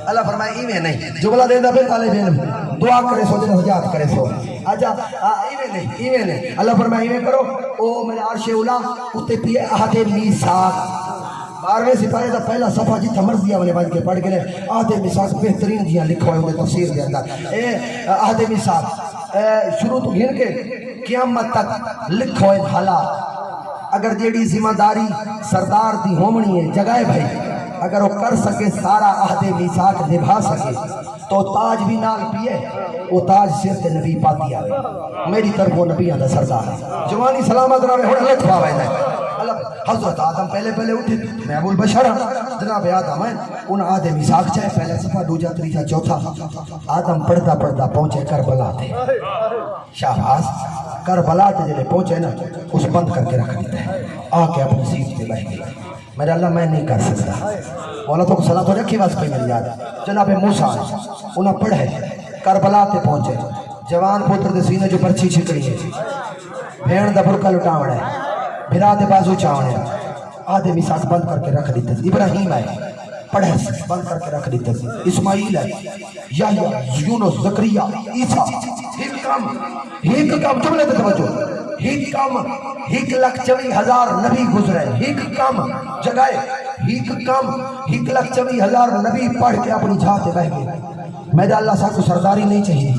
A: اللہ فرمائے ایمیں نہیں جملہ دے دا پھر طالب علم دعا کرے سو جنہ حجات کرے سو آجا ایمیں نہیں اللہ فرمائے ایمیں کرو او میرے عرش اولا اتے پیے عہد میثاق 12ویں سپارے دا پہلا صفحہ جتھا مرضیہ والے بن کے پڑھ کے لے عہد میثاق بہترین دیاں لکھو ہے انہیں تفسیر دے اندر عہد میثاق شروع تو گھن کے قیامت تک لکھو ہے حالات اگر جیڑی ذمہ داری سردار دی ہومنی ہے جگائے بھائی اگر وہ کر سکے سارا عہد میثاق نبھا سکے تو تاج بھی نال پیے وہ تاج صرف نبی پاتی آوے میری طرف وہ نبی آدھا سردار ہے جوانی سلامت رہے ہونے لکھ پاوے نہیں حضرت آدم پہلے اٹھے میں ابو البشر جناب آدم ہے ان عہد میثاق چاہے پہلے صفحہ دوجا تریجا چوتھا آدم پڑھتا پہنچے کربلا تھے شاہباز کربلا تے جلے پہنچے نا اس بند کر کے رکھ دیتا ہے آکے اپنی سیٹ پہ بیٹھ گئی میرے اللہ میں نہیں کر سکتا مولا تو صلاح تو رکھی واس پہ میری یاد جناب موسیٰ انہاں پڑھے کربلا تے پہنچے جوان پوتر دے سینے جو پرچی چھکڑی ہے بھیڑ دا برکا لٹاوڑا ہے بھرا دے بازو چاوڑے آدھے میثاق بند کر کے رکھ دیتے ابراہیم ہے پڑھے بند کر کے رکھ دیتے اسماعیل ہے یحییٰ یونس زکریا عیسیٰ ایک کم جملے تے توجہ، ایک کم 1,24,000 نبی گزرے، ایک کم جگائے، ایک کم 1,24,000 نبی پڑھ کے اپنی جھاتے بہ گئے۔ میرے اللہ صاحب کو سرداری نہیں چاہیے،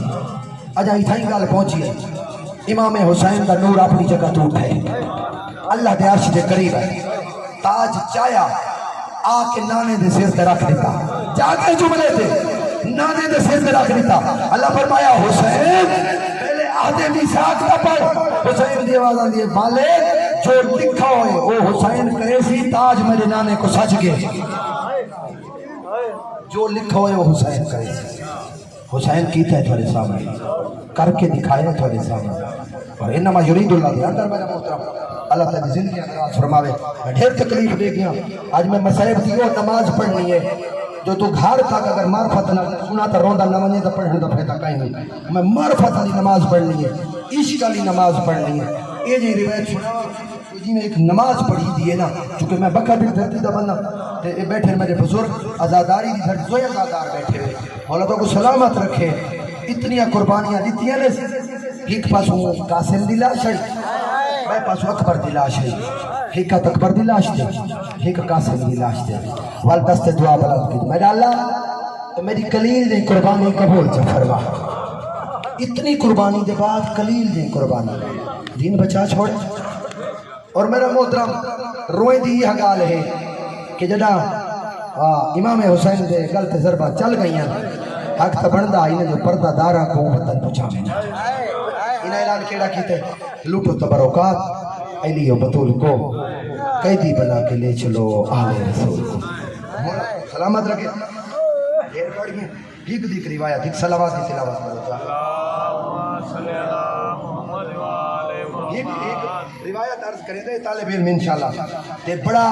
A: اجا اتھائی گل پہنچی ہے، امام حسین کا نور اپنی جگہ تو اٹھے، اللہ دے عرش دے قریب ہے، تاج چایا آ کے نانے دے سر تے رکھ دیتا، جا کے جملے تے نانے دے سر تے رکھ دیتا۔ اللہ فرمایا حسین پہلے آدھے میثاق دا پڑھ، حسین دی آواز آندی ہے مالک جو لکھا ہوئے وہ حسین کرے سی، تاج میرے نانے کو سچ گئے، جو لکھا ہوئے وہ حسین کرے سی۔ حسین کیتا ہے تھوڑے سامنے، کر کے دکھایا تھوڑے سامنے، اور انما یرید اللہ دے اندر میرا محترم اللہ تعالی زندگی اندراز فرماوے۔ میں ڈھیر تکلیف دے گیا، آج میں مسائب دیو نماز پڑھنی ہے، جو تو گھر تک اگر معرفت نہ سنا تو روندہ نہ منجے تو پڑھنے دا پھیتا کہیں نہیں، میں معرفت علی نماز پڑھنی ہے، عشق علی نماز پڑھنی ہے۔ یہ جی روایت سنا جی میں ایک نماز پڑھی دی ہے نا، چونکہ میں بکر دل دھرتی دا بندہ تے بیٹھے میرے بزرگ ازاداری دی دھرتی زوی ازادار بیٹھے ہوئے، مولا تو کو سلامت رکھے، اتنی قربانیاں دیتی ہیں نے، ایک پاس ہوں قاسم دی لاش ہے، میں پاس اکبر دی لاش ہے، ایک اکبر دی لاش دے، ایک قاسم دی لاش دے، والدست دعا بلند کی میرا اللہ میری قلیل دی قربانی قبول چا فرما، اتنی قربانی دے بعد قلیل دی قربانی دین بچا چھوڑے۔ اور میرا محترم روئے دی یہ حقال ہے کہ جڑا امام حسین دے غلط ضربہ چل گئی ہیں، حق تا بندہ انہیں جو پردہ دارہ کو وطن پچھا میں انہیں اعلان کیڑا کیتے لوٹو تبرکات علی و بطول کو قیدی بنا کے لے چلو آل رسول کو، سلامت رکھے۔ دیر پڑ گئے ٹھیک دیکھ روایت ایک صلوات کی تلاوت کرو، ایک روایت عرض کریں دے طالب علم انشاءاللہ تے بڑا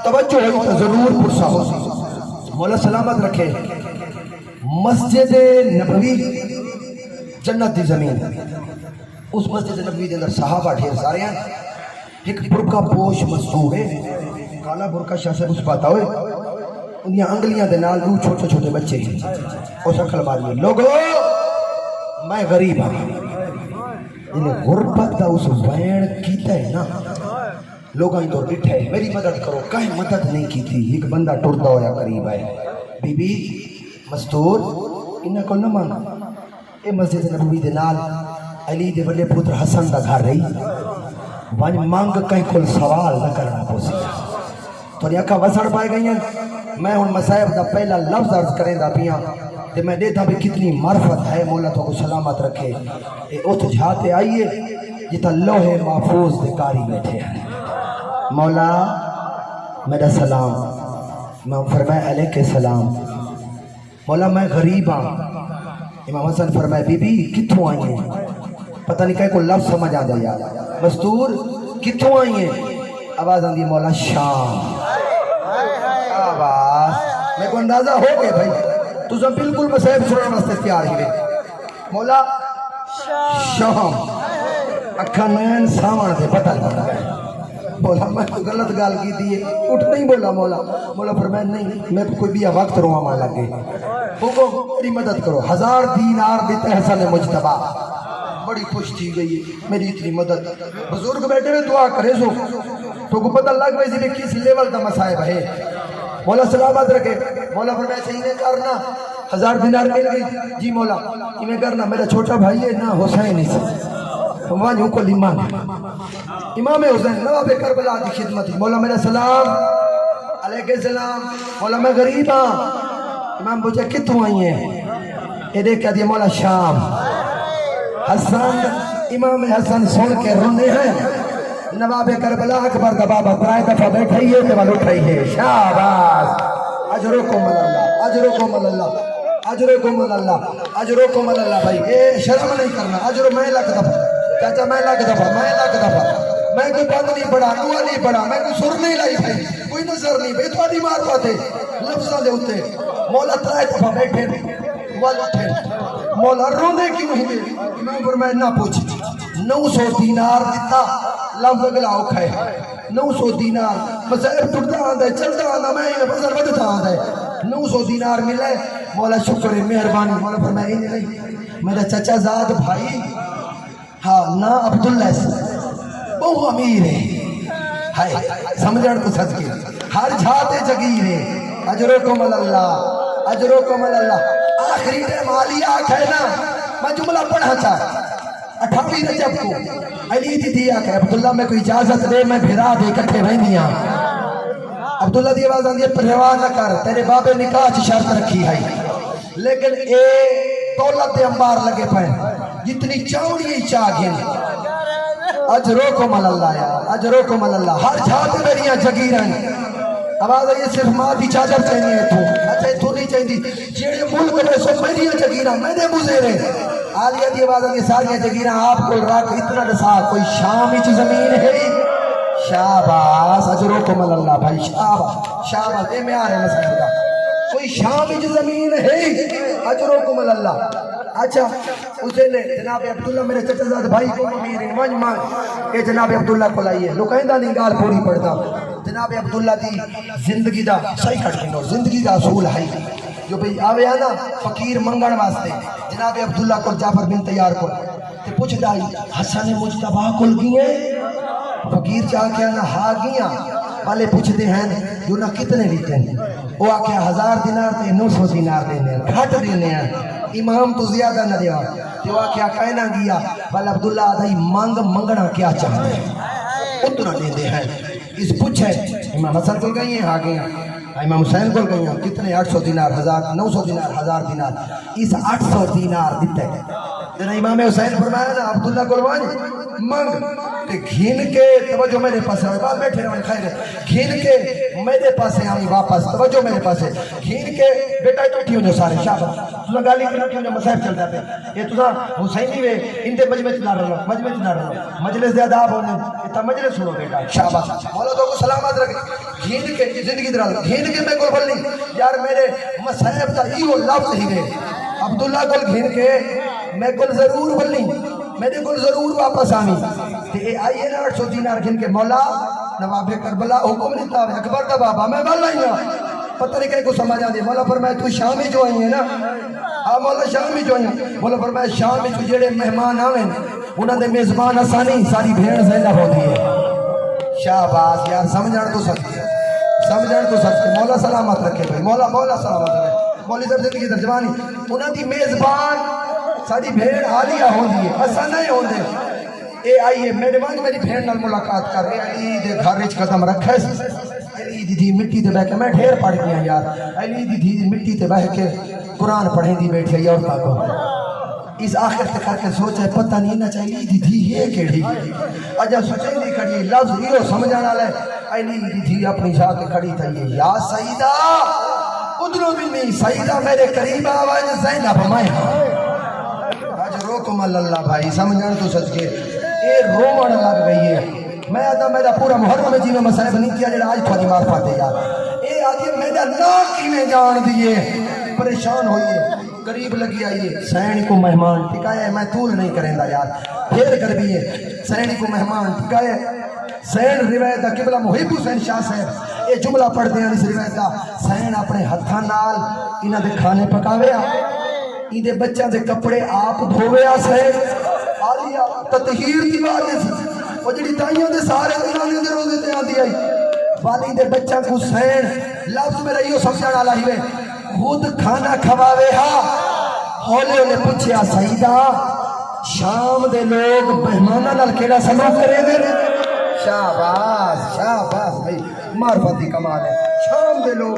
A: توجہ ہوئی تو ضرور پرسا ہو سی، مولا سلامت رکھے۔ مسجد نبوی جنت دی زمین، اس مسجد نبوی دے اندر صحابہ ڈھیر سارے ہیں، ایک برقع پوش مزدور ہے، کالا برقع شاہ سے اس بات ہوئے، انہی انگلیاں دے نال دو چھوٹے چھوٹے بچے ہیں، اس اکھل ماری لوگو میں غریب ہوں، انہیں غربت دا اس وین کیتا ہے نا، لوگاں ہی تو ڈٹھے میری مدد کرو، کہیں مدد نہیں کی تھی، ایک بندہ ٹردا ہویا قریب ہے، بی بی مستور انہاں کو نہ مانگا، اے مسجد نبوی دے نال علی دے بڑے پتر حسن دا گھر رہی، وانج مانگ کہیں کل سوال نہ کرنا پوسی، تو نے اکھا وسڑ پائے گئی ہیں۔ میں ان مسائب دا پہلا لفظ عرض کریں دا پیاں تے میں دیتا بھی کتنی معرفت ہے، مولا تو کو سلامت رکھے۔ اے اتھ جھاتے آئیے جتا لوح محفوظ دے کاری بیٹھے ہیں، مولا میرا سلام، امام فرمائے علیہ السلام، مولا میں غریب ہاں، امام حسن فرمائے بی بی کتھوں آئی ہیں، پتہ نہیں کہیں کو لفظ سمجھ آ جائے یار، مستور کتھوں آئی ہیں، آواز آندھی مولا شام، آواز میں کو اندازہ ہو گئے بھائی تو سب بالکل مسائب سننے واسطے تیار ہی گئے، مولا شام اکھا نین سامان دے پتہ لگا ہے، مولا میں غلط گال کی دیئے اٹھ نہیں بولا، مولا فرمائے نہیں میں کوئی بھی وقت رواں ماں لگے، وہ میری مدد کرو، 1000 دینار دیتے حسن مجتبہ، بڑی خوش تھی گئی میری اتنی مدد، بزرگ بیٹھے میں دعا کرے سو تو کو پتہ لگ گئی کہ کس لیول کا مسائب ہے، مولا سلامت رکھے، مولا فرمائے صحیح میں کرنا، 1000 دینار مل گئی، جی مولا میں کرنا، میرا چھوٹا بھائی ہے نا حسین سے وہاں کو لیمان امام حسین نواب کربلا کی خدمت، مولا میرا سلام علیہ السلام، مولا میں غریب ہاں، امام پوچھے کتوں آئی ہیں، یہ دیکھ کہا دیا مولا شام، حسن امام حسن سن کے رونے ہیں، نواب کربلا اکبر دا بابا برائے دفعہ بیٹھائیے تے والو اٹھائیے، شاباز، اجرکم اللہ، اجرکم اللہ، اجرکم اللہ، اجرکم اللہ، بھائی اے شرم نہیں کرنا، اجر میں لگ دفعہ، چاچا میں لگ دفعہ، میں کوئی بند نہیں پڑھا، دعا نہیں پڑھا، میں کوئی سر نہیں لائی بھائی، کوئی نظر نہیں بھائی، تھوڑی مار پاتے لفظہ دے ہوتے، مولا ترائے دفعہ بیٹھے والو اٹھے، مولا روندے کیوں ہی گئے، میں فرمائے نہ پوچھ، 900 دینار دیتا، لفظ اگلا اوکھا ہے، 900 دینار مسائب ٹوٹتا آندھا ہے، چلتا آندھا میں یہ بزر بدتا آندھا ہے، 900 دینار ملے، مولا شکر مہربانی، مولا فرمائے انہیں نہیں میرا چچا زاد بھائی ہاں نا عبداللہ بہو امیر ہے ہائے سمجھن تو سچ کے ہر جھاتے جگیر ہے اجرکم اللہ اجرکم اللہ آخری ٹائم عالی آکھ ہے نا میں جملہ پڑھا چاہتا 28 رجب کو علی دی دیا کہ عبداللہ میں کوئی اجازت دے میں بھرا دے کٹھے بہنیاں عبداللہ دی آواز آندی ہے پرواہ نہ کر تیرے بابے نکاح چ شرط رکھی ہے لیکن اے دولت دے انبار لگے پائیں جتنی چاونی ہی چاہ گئے اجرکم اللہ یا اجرکم اللہ ہر جھاتے میریاں جگیریں آواز آئیے صرف ماں دی چادر چاہنی ہے تو اچھا تو نہیں چاہنی جیڑے ملک میں سو میریاں جگیریں میں نے مزیرے آلیہ دی آواز آئیے ساریاں جگیریں آپ کو راک اتنا ڈسا کوئی شامی چی زمین ہے شاباس اجرکم اللہ بھائی شاباس شاباس اے میں آ رہے ہیں مسئلہ دا کوئی شامی چی زمین ہے اجرکم اللہ اچھا اسے لے جناب عبداللہ میرے چچا زاد بھائی کو امیر ہیں منج مانگ اے جناب عبداللہ کو لائیے لکائندہ نگار پوری پڑھتا جناب عبداللہ دی زندگی دا صحیح کٹ کنو زندگی دا اصول ہے جو بھئی آوے آنا فقیر منگن واسطے جناب عبداللہ کو جعفر بن تیار کو تے پوچھ دائی حسن مجتبہ کل گئے فقیر چاہ کے آنا ہا گیا والے پوچھ دے ہیں جو نہ کتنے لیتے ہیں وہ آکے 1000 دینار تے 900 دینار دینے ہیں گھٹ دینے ہیں امام تو زیادہ نہ دیا تو کیا کہنا گیا والا عبداللہ آدھائی مانگ منگنا کیا چاہتے ہیں اتنا دیندے ہیں اس پوچھے امام حسن کو گئی ہیں آگے امام حسین کو گئی ہیں کتنے 800 دینار 1000 900 دینار 1000 دینار اس 800 دینار دیتے ہیں جنہا امام حسین فرمایا نا عبداللہ قربانی منگ کہ گھین کے توجہ میرے پاس ہے بعد بیٹھے رہے خیر ہے گھین کے میرے پاس ہے آئی واپس توجہ میرے پاس ہے گھین کے بیٹا بیٹھی ہوں جو سارے شابت تُسا گالی کرنا کیوں جو مسائب چل جاتے ہیں یہ تُسا حسینی وے ان دے مجمع چلا رہا مجمع چلا رہا مجلس دے عذاب ہونے اتنا مجلس سنو بیٹا شابت مولا تو کو سلامت رکھے گھین کے زندگی درال گھین کے میں کوئی بھل نہیں یار میرے مسائب تا ایو لفظ ہی دے عبداللہ کل گھین کے میں کل ضرور بھلی میرے کل ضرور واپس آنی کہ اے آئیے نا 800 دینار گھن کے مولا نواب کربلا حکم لیتا ہے اکبر دا بابا میں بل رہی ہوں پتہ نہیں کہیں کو سمجھ آدھی مولا فرمائے تو شامی جو آئی ہے نا ہاں مولا شامی جو آئی ہے مولا فرمائے شامی جو جڑے مہمان آویں انہوں نے میزبان آسانی ساری بھیڑ زیادہ ہو دی ہے شاباس یار سمجھان تو سکتی ہے سمجھان تو سکتی ہے مولا سلامت رکھے بھائی مولا سلامت رکھے مولی صاحب زندگی ترجمانی انہوں دی میزبان ساری بھیڑ حالیہ ہو دی ہے ایسا نہیں ہو دے اے آئیے میرے بانی میری بھیڑ نال ملاقات کر اے علی دے گھر رچ قدم رکھے علی دی تھی مٹی تے بہ کے میں ڈھیر پڑھ گیا یار علی دی تھی مٹی تے بہ کے قرآن پڑھیں دی بیٹھے یا عورتہ کو اس آخر تے کر کے سوچے پتہ نہیں نہ چاہیے دی تھی یہ کیڑی اجا سوچیں دی کھڑی لفظ یہ سمجھانا لے علی دی تھی اپنی شاہ کے کھڑی تھا یہ یا سیدہ ادھروں بھی نہیں سیدہ میرے قریب آواز زینب میں اجرکم اللہ بھائی سمجھان تو سچ کے اے رومن لگ گئی ہے میں آدھا میرا پورا محرم میں جیوے مسائب نہیں کیا جڑا آج تھوڑی مار پاتے یار اے آدھی میرا ناکی میں جان دیئے پریشان ہوئیے قریب لگی آئیے سینی کو مہمان ٹکائے میں طول نہیں کریں دا یار پھر کر بھی ہے سینی کو مہمان ٹکائے سین روایت دا قبلہ محب حسین شاہ صاحب اے جملہ پڑھ دیں اس روایت دا سین اپنے ہتھاں نال انہاں دے کھانے پکاوے ایدے بچہ دے کپڑے آپ دھوے سین آلیا تطہیر دی والی سی وہ جڑی تائیوں دے سارے انہوں دے روزے تے آن دی آئی والی دے بچہ کو سین لفظ میں رہیو سمجھان آلہ ہی میں خود کھانا کھواوے ہاں ہولے ہولے پوچھیا سیدہ شام دے لوگ مہمانہ نال کیڑا سلوک کرے دے شاباس شاباس بھائی معرفتی کمال ہے شام دے لوگ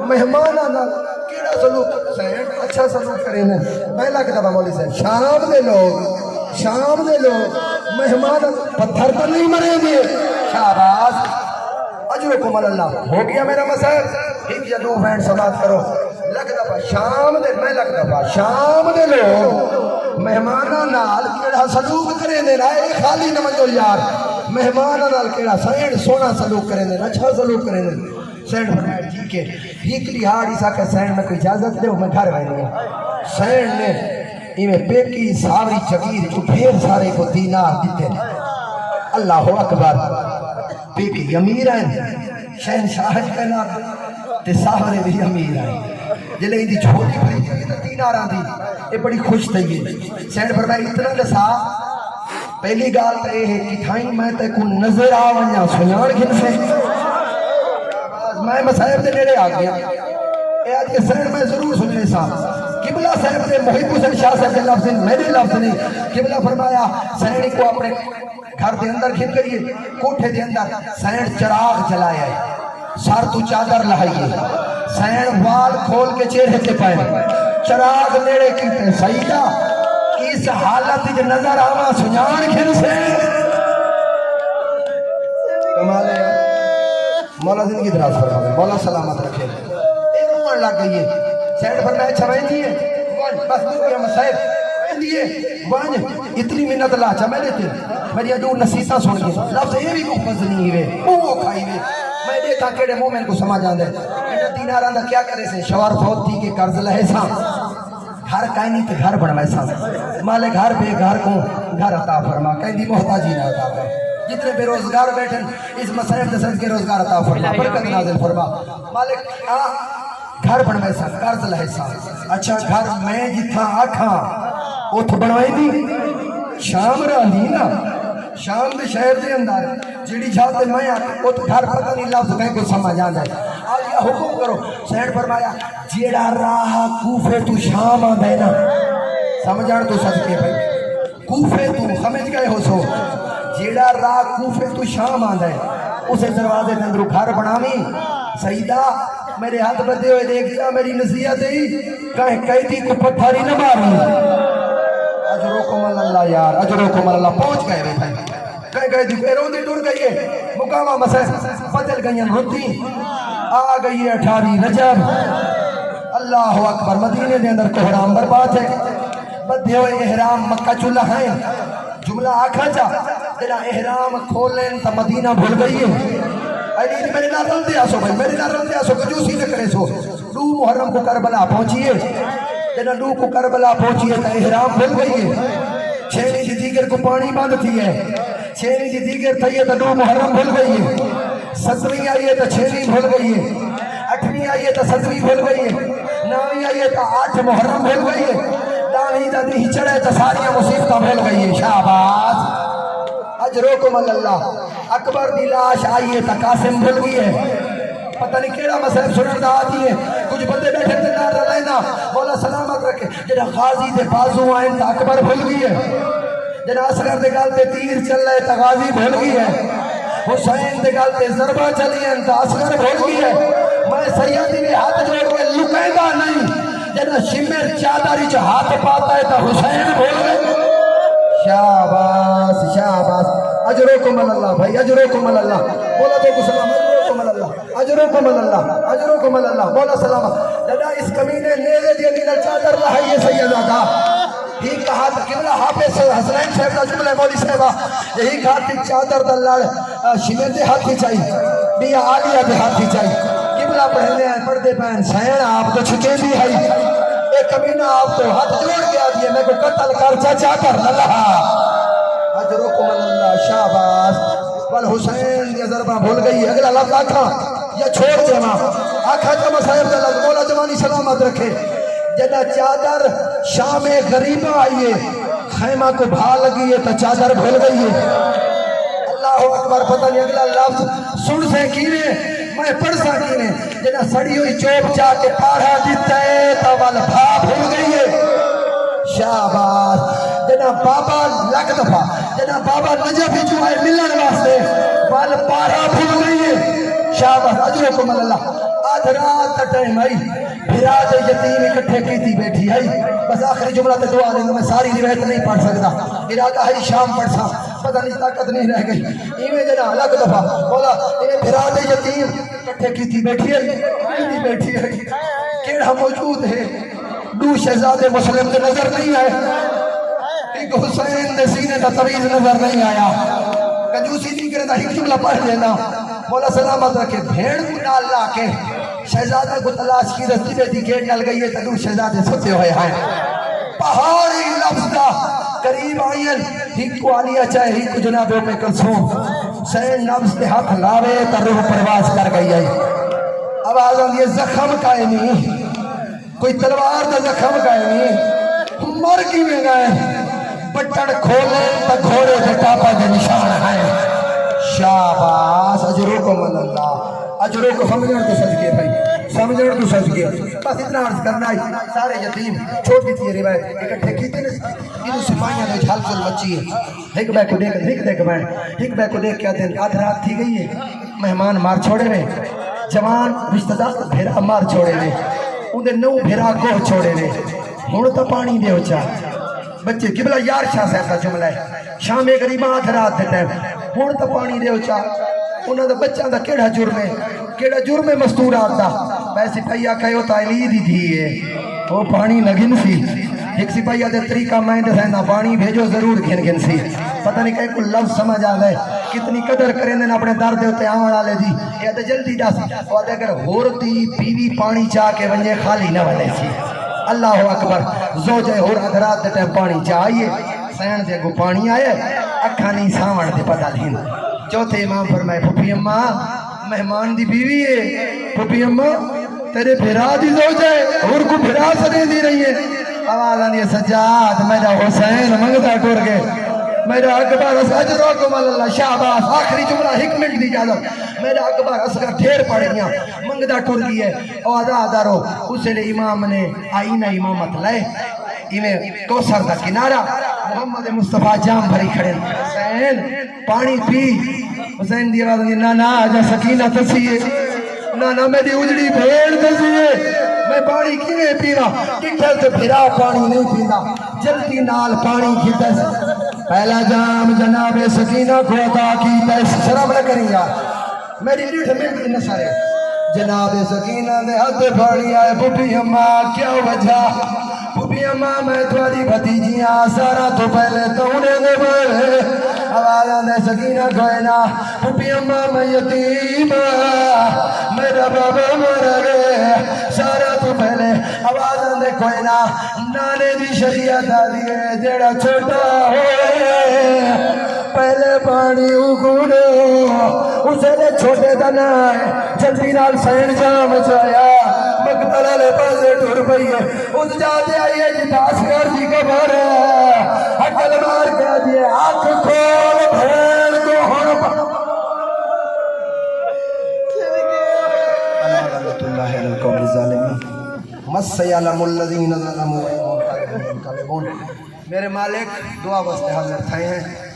A: مہمانہ نال کیڑا سلوک سین اچھا سلوک کرے دے پہلا کتابہ مولی سے شام دے لوگ مہمان پتھر پر نہیں مرے گے شاباس اجرکم اللہ ہو گیا میرا مسئلہ ایک یا دو فینڈ سماعت کرو لگ دفعہ شام دے میں لگ دفعہ شام دے لوگ مہمانہ نال کیڑا سلوک کرے دے رہا ہے خالی نمجھو یار مہمانہ نال کیڑا سین سونا سلوک کرے دے اچھا سلوک کرے دے سین فرمائے ٹھیک ہے ٹھیک لحاظ عیسیٰ کہ سین میں کوئی اجازت دے میں گھر رہے ہیں سین نے ایمیں پیکی ساوری چگیر جو ڈھیر سارے کو دینار دیتے ہیں اللہ اکبر پیکی امیر ہیں شہن شاہد کہنا تے ساورے بھی امیر ہیں جلے ان دی جھولی پڑی تھی تو 3 آرہ دی یہ بڑی خوش تھی سینڈ فرمایا اتنا دسا پہلی گال تے ہے کہ تھائیں میں تے کو نظر آوانیا سنیان گھن سے میں مسائب دے نیڑے آ گیا اے آج کے سینڈ میں ضرور سننے سا قبلہ صاحب دے محب حسین شاہ صاحب کے لفظ میرے لفظ نہیں قبلہ فرمایا سینڈ کو اپنے گھر دے اندر کھن کریے کوٹھے دے اندر سینڈ چراغ جلائے سار تو چادر لہائیے سینڈ وال کھول کے چہرے کے پائے چراغ نیڑے کیتے سیدہ اس حالت جو نظر آما سنیان کھن سے کمال ہے مولا زندگی دراز فرمائے مولا سلامت رکھے ایک روان لگ گئی ہے سینڈ فرمائے چھوائیں دیئے بس دور گیا مسائب دیئے وانج اتنی منت اللہ چا میں لیتے میری ادور نصیصہ سن گئے لفظ یہ بھی محفظ نہیں ہوئے وہ کھائی ہوئے میں دیکھا کیڑے مومن کو سمجھ آندے انہا 3 آرہ کیا کرے سے شوار فوت تھی کہ قرض لہے سا گھر کائنی تے گھر بڑھوائے سا مالے گھر بے گھر کو گھر عطا فرما کہیں دی محتاجی نہ عطا فرما جتنے بے روزگار بیٹھیں اس مسائب دسن کے روزگار عطا فرما برکت نازل فرما مالک گھر بڑھوائے سا قرض لہے سا اچھا گھر میں جتھا آکھاں اوتھ بڑھوائی دی شام رہی نا شام دے شہر دے اندر جیڑی جھاتے میں اوتھ گھر پتہ نہیں لفظ کہیں کو سمجھ آن جائے آلیا حکم کرو سینڈ فرمایا جیڑا راہ کوفے تو شام آن دینا سمجھ آن تو صدقے بھائی کوفے تو سمجھ گئے ہو سو جیڑا راہ کوفے تو شام آن دے اسے دروازے دے اندر گھر بنامی سیدہ میرے ہاتھ بدے ہوئے دیکھ جا میری نصیحت ہی کہیں قیدی کو پتھاری نہ ماری اجرکم اللہ یار اجرکم اللہ پہنچ گئے رہے تھے کہیں قیدی کو ایرون دی ٹور گئی ہے مقامہ مسئلہ بدل گئی ہیں رتی آ گئی ہے 18 رجب اللہ اکبر مدینے دے اندر کوہرام برباد ہے بدے ہوئے احرام مکہ چولہ ہیں جملہ آکھا جا تیرا احرام کھولیں تا مدینہ بھول گئی ہے ایلی میرے نہ رل دیا سو بھائی میرے نہ رل دیا سو کجوسی نہ کرے سو دو محرم کو کربلا پہنچیے جنہ دو کو کربلا پہنچیے تا احرام بھول گئی ہے 6ویں دی دیگر کو پانی باندھ تھی ہے 6ویں دی دیگر تھی ہے تا 2 محرم بھول گئی ہے 7ویں آئیے تا 6ویں بھول گئی ہے 8ویں آئیے تا 7ویں بھول گئی ہے 9ویں آئیے تا 8 محرم بھول گئی ہے 10ویں دا دی چڑھے تا ساریاں مصیبتاں بھول گئی ہے شہباز اجرکم اللہ اکبر دی لاش آئیے تا قاسم بھول گئی ہے پتہ نہیں کیڑا مسئلہ سنن دا آتی ہے کچھ بندے بیٹھے تے نہ رلینا مولا سلامت رکھے جڑا غازی دے بازو آئیں تا اکبر بھول گئی ہے جڑا اصغر دے گل تے تیر چل رہے تا غازی بھول گئی ہے حسین دے گل تے ضربہ چلی ہیں تا اصغر بھول گئی ہے میں سیدی میں ہاتھ جوڑ کے لکیں گا نہیں جڑا شمر چادری چ ہاتھ پاتا ہے تا حسین بھول گئے شاباش شاباش اجرکم اللہ بھائی اجرکم اللہ بولا تو سلام اجرکم اللہ اجرکم اللہ اجرکم اللہ بولا سلام دادا اس کمینے نیزے دی اندر چادر لہائیے سیدہ ہی کہا تھا قبلہ حافظ حسنین صاحب کا جملہ مولی صاحبہ یہی کہا تھی چادر دلال شمیر دے ہاتھی چاہیے بیا عالیہ دے ہاتھی چاہیے قبلہ پڑھنے ہیں پردے پہن سین آپ تو چھکے بھی ہے ایک کمینہ آپ تو ہاتھ جوڑ کے آدھی ہے میں کو قتل کر چاچا کر نلہا اجرکم اللہ شاباش والحسین یہ ضربہ بھول گئی اگلا لفظ آکھا یا چھوڑ دے ماں آکھا جمع صاحب دلال مولا جوانی سلامت رکھے جدہ چادر شام غریبہ آئیے خیمہ کو بھا لگی ہے تو چادر بھول گئی ہے اللہ اکبر پتہ نہیں اگلا لفظ سن سے کینے میں پڑھ سکینے جنہ سڑی ہوئی چوب جا کے پارا دیتا ہے تو وال بھا بھول گئی ہے شاباش جنہ بابا لگ دفع جنہ بابا نجف جو آئے ملن واسطے وال پارا بھول گئی ہے شاباش اجرکم اللہ آدھ رات کا ٹائم آئی بھرات یتیم اکٹھے کی تھی بیٹھی ہے بس آخری جملہ تے دعا دیں گا میں ساری روایت نہیں پڑھ سکتا ارادہ ہے شام پڑھ سا پتہ نہیں طاقت نہیں رہ گئی ایویں جنا الگ دفعہ بولا اے بھرات یتیم اکٹھے کی تھی بیٹھی ہے کیڑا موجود ہے 2 شہزادے مسلم کے نظر نہیں آئے ایک حسین دے سینے کا طویل نظر نہیں آیا کنجوسی نہیں کرے تا ایک جملہ پڑھ لینا مولا سلامت رکھے بھیڑ کو ڈال لا کے شہزادہ کو تلاش کی رستی میں دی گیٹ ڈال گئی ہے تو 2 شہزادے ستے ہوئے ہیں پہاڑی لفظ کا قریب آئین ہی کو عالیہ چاہے ہی کو جنابوں میں کلسوں سین نفس دے ہاتھ لاوے تا روح پرواز کر گئی ہے آواز آن یہ زخم قائمی کوئی تلوار دا زخم گئے نہیں مر کی میں گئے بٹڑ کھولے تا گھوڑے دے ٹاپا دے نشان ہیں شاباس اجرکم اللہ اجرکم سمجھنے تو سج گئے بھائی سمجھنے تو سج گئے بس اتنا عرض کرنا ہے سارے یتیم چھوٹی تھی روایت اکٹھے کیتے نا انہوں سپاہیاں دے جھل چل مچی ہے ایک بے کو دیکھ کیا دن آدھ رات تھی گئی ہے مہمان مار چھوڑے میں جوان رشتہ دار بھیرا مار چھوڑے میں اندھے نو بھیرا گوہ چھوڑے میں ہون تا پانی دے ہوچا بچے قبلہ یار شاہ سے ایسا جملہ ہے شام غریبہ آدھ رات دیتے ہیں ہون تا پانی دے ہوچا انہوں دا بچہ دا کیڑا جرم مستورات دا ویسے پہیا کہو تائلی دی تھی ہے وہ پانی لگن سی ایک سپاہیہ دے طریقہ میں دے سینا پانی بھیجو ضرور گھن سی پتہ نہیں کہیں کوئی لفظ سمجھ آ گئے کتنی قدر کریں دیں اپنے در دے ہوتے آمن آلے دی یہ دے جلدی دا سی اور اگر ہورتی بیوی پانی چاہ کے ونجے خالی نہ بنے سی اللہ اکبر زوجہ ہور ادرات دے ٹیم پانی چاہیے سین دے گو پانی آئے اکھانی ساون دے پتہ لین چوتھے امام فرمائے پھپی اماں مہمان دی بیوی ہے پھپی اماں تیرے بھرا دی زوجہ ہے اور کو بھرا سنے دی رہی ہے آواز آنی ہے سجاد میرا حسین منگتا ٹور کے میرا اکبر اجرکم اللہ شاباس آخری جملہ حکمت دی اجازت میرا اکبر اصغر ڈھیر پڑے گیا منگتا ٹور کی ہے اور آدھا رو اسے لے امام نے آئینہ امامت لائے ایمیں کوثر دا کنارہ محمد مصطفیٰ جام بھری کھڑے حسین پانی پی حسین دی آواز آنی نا آجا سکینہ تسیے نا میری اجڑی بھیڑ تسیے میں پانی کیویں پینا کٹھل تے پھرا پانی نہیں پینا جلدی نال پانی کیتا پہلا جام جناب سکینہ کو عطا کیتا شرم نہ کریں گا میری ڈیٹھ منٹ نہ سارے جناب سکینہ دے ہاتھ پھاڑی آئے پھپھی اماں کیا وجہ پھپھی اماں میں تمہاری بھتیجیاں سارا تو پہلے تو انہیں دے بڑے حوالہ دے سکینہ کوئی نا پھپھی اماں میں یتیم میرا بابا مر گئے سارا تو پہلے حوالہ دے کوئی نا نانے دی شریعت آدھیے جیڑا چھوٹا ہوئے پہلے پانی اگوڑو اسے لے چھوٹے دنا ہے جلدی نال سین جام چایا مقتل لے پاسے ٹور پئی ہے اس جاتے آئیے جتاس کر دی کبھر حقل مار کہہ دیئے آنکھ کھول بھین کو ہون پا اللہ علیہ القوم الظالمین مسیعلم الذین ظلموا میرے مالک دعا واسطے حاضر تھے ہیں